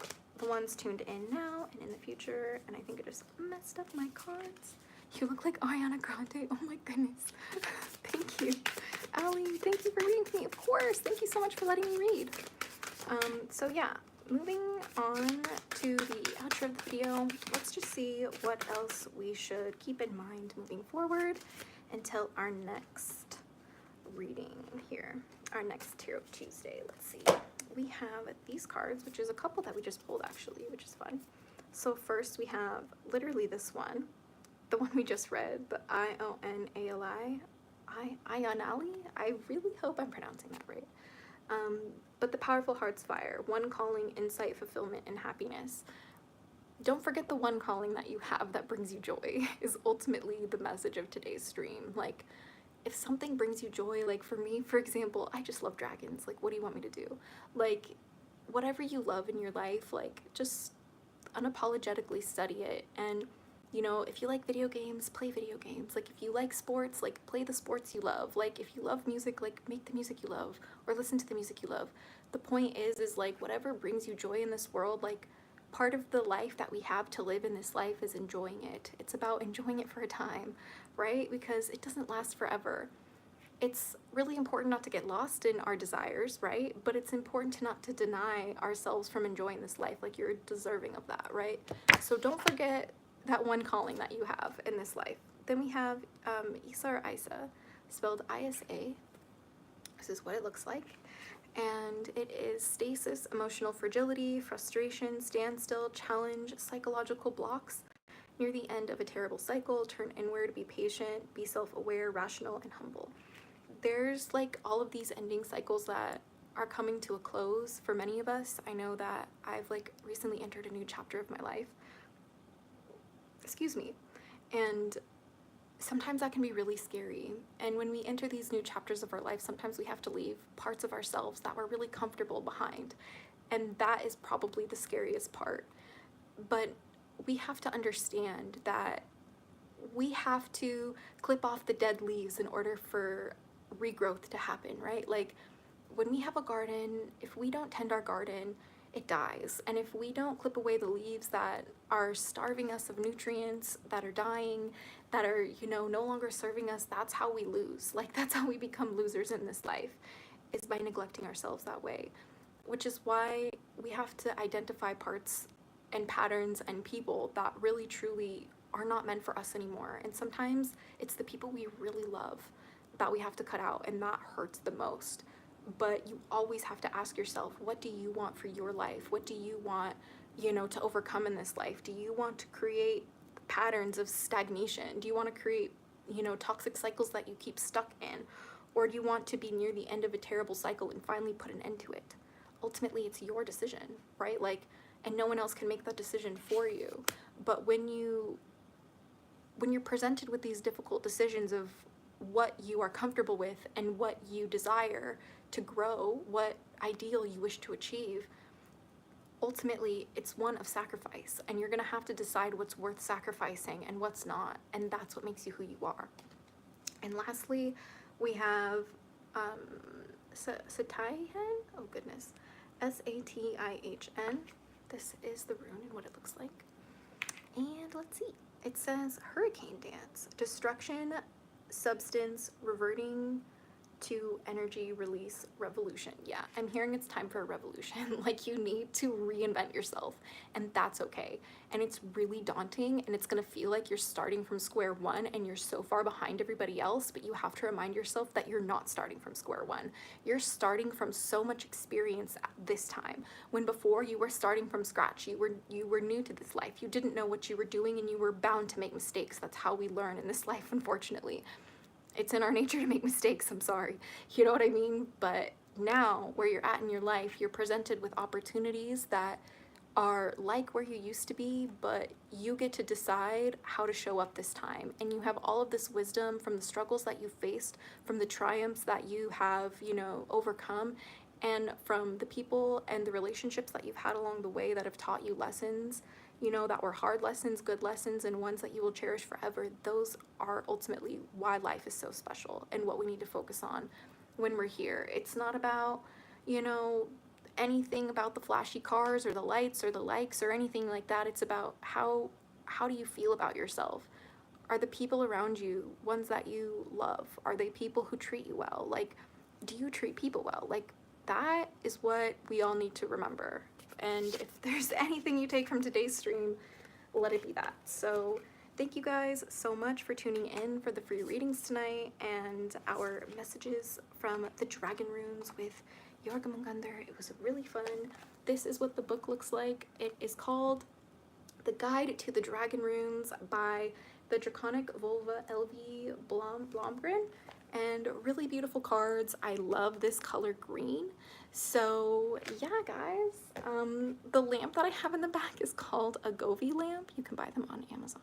ones tuned in now and in the future. And I think I just messed up my cards. You look like Ariana Grande. Oh my goodness. Thank you. Allie, thank you for reading for me. Of course. Thank you so much for letting me read. So yeah, moving on to the outro of the video, let's just see what else we should keep in mind moving forward until our next reading here, our next Tarot Tuesday. Let's see. We have these cards, which is a couple that we just pulled actually, which is fun. So first we have literally this one, the one we just read, the Ionali. Ionali? I really hope I'm pronouncing that right. But the Powerful Heart's Fire, one calling, insight, fulfillment, and happiness. Don't forget the one calling that you have that brings you joy is ultimately the message of today's stream. Like, if something brings you joy, like for me, for example, I just love dragons. Like, what do you want me to do? Like, whatever you love in your life, like, just unapologetically study it. And, you know, if you like video games, play video games. Like, if you like sports, like, play the sports you love. Like, if you love music, like, make the music you love or listen to the music you love. The point is like, whatever brings you joy in this world, like, part of the life that we have to live in this life is enjoying it. It's about enjoying it for a time, right? Because it doesn't last forever. It's really important not to get lost in our desires, right? But it's important not to deny ourselves from enjoying this life. Like, you're deserving of that, right? So don't forget that one calling that you have in this life. Then we have Isa, spelled I-S-A. This is what it looks like. And it is stasis, emotional fragility, frustration, standstill, challenge, psychological blocks. Near the end of a terrible cycle, turn inward, be patient, be self-aware, rational, and humble. There's like all of these ending cycles that are coming to a close for many of us. I know that I've like recently entered a new chapter of my life. Excuse me. And sometimes that can be really scary. And when we enter these new chapters of our life, sometimes we have to leave parts of ourselves that we're really comfortable behind. And that is probably the scariest part. But we have to understand that we have to clip off the dead leaves in order for regrowth to happen, right? Like when we have a garden, if we don't tend our garden, it dies. And if we don't clip away the leaves that are starving us of nutrients, that are dying, that are, you know, no longer serving us, that's how we lose. Like that's how we become losers in this life, is by neglecting ourselves that way. Which is why we have to identify parts and patterns and people that really truly are not meant for us anymore. And sometimes it's the people we really love that we have to cut out, and that hurts the most. But you always have to ask yourself, what do you want for your life? What do you want, you know, to overcome in this life? Do you want to create patterns of stagnation? Do you want to create, you know, toxic cycles that you keep stuck in? Or do you want to be near the end of a terrible cycle and finally put an end to it? Ultimately, it's your decision, right? Like, and no one else can make that decision for you. But when you're presented with these difficult decisions of what you are comfortable with and what you desire to grow, what ideal you wish to achieve, ultimately it's one of sacrifice, and you're gonna have to decide what's worth sacrificing and what's not, and that's what makes you who you are. And lastly, we have Satihn, oh goodness, Satihn. This is the rune and what it looks like. And let's see. It says Hurricane Dance. Destruction, substance, reverting to energy, release, revolution. Yeah, I'm hearing it's time for a revolution. Like you need to reinvent yourself, and that's okay. And it's really daunting, and it's gonna feel like you're starting from square one and you're so far behind everybody else, but you have to remind yourself that you're not starting from square one. You're starting from so much experience at this time, when before you were starting from scratch. You were new to this life. You didn't know what you were doing, and you were bound to make mistakes. That's how we learn in this life, unfortunately. It's in our nature to make mistakes, I'm sorry. You know what I mean? But now, where you're at in your life, you're presented with opportunities that are like where you used to be, but you get to decide how to show up this time. And you have all of this wisdom from the struggles that you faced, from the triumphs that you have, you know, overcome, and from the people and the relationships that you've had along the way that have taught you lessons, you know, that were hard lessons, good lessons, and ones that you will cherish forever. Those are ultimately why life is so special and what we need to focus on when we're here. It's not about, you know, anything about the flashy cars or the lights or the likes or anything like that. It's about how do you feel about yourself? Are the people around you ones that you love? Are they people who treat you well? Like, do you treat people well? Like, that is what we all need to remember. And if there's anything you take from today's stream, let it be that. So thank you guys so much for tuning in for the free readings tonight and our messages from the Dragon Runes with Jörmungandr. It was really fun. This is what the book looks like. It is called The Guide to the Dragon Runes by the Draconic Vulva LV Blomgren, and really beautiful cards. I love this color green. So yeah, guys, the lamp that I have in the back is called a Govi lamp. You can buy them on Amazon.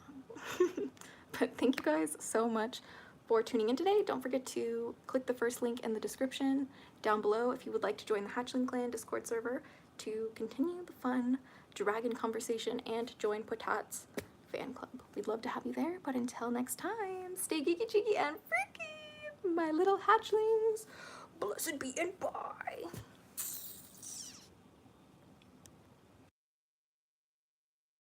But thank you guys so much for tuning in today. Don't forget to click the first link in the description down below if you would like to join the Hatchling Clan Discord server to continue the fun dragon conversation and join Potat's fan club. We'd love to have you there, but until next time, stay geeky, cheeky, and freaky, my little hatchlings. Blessed be and bye.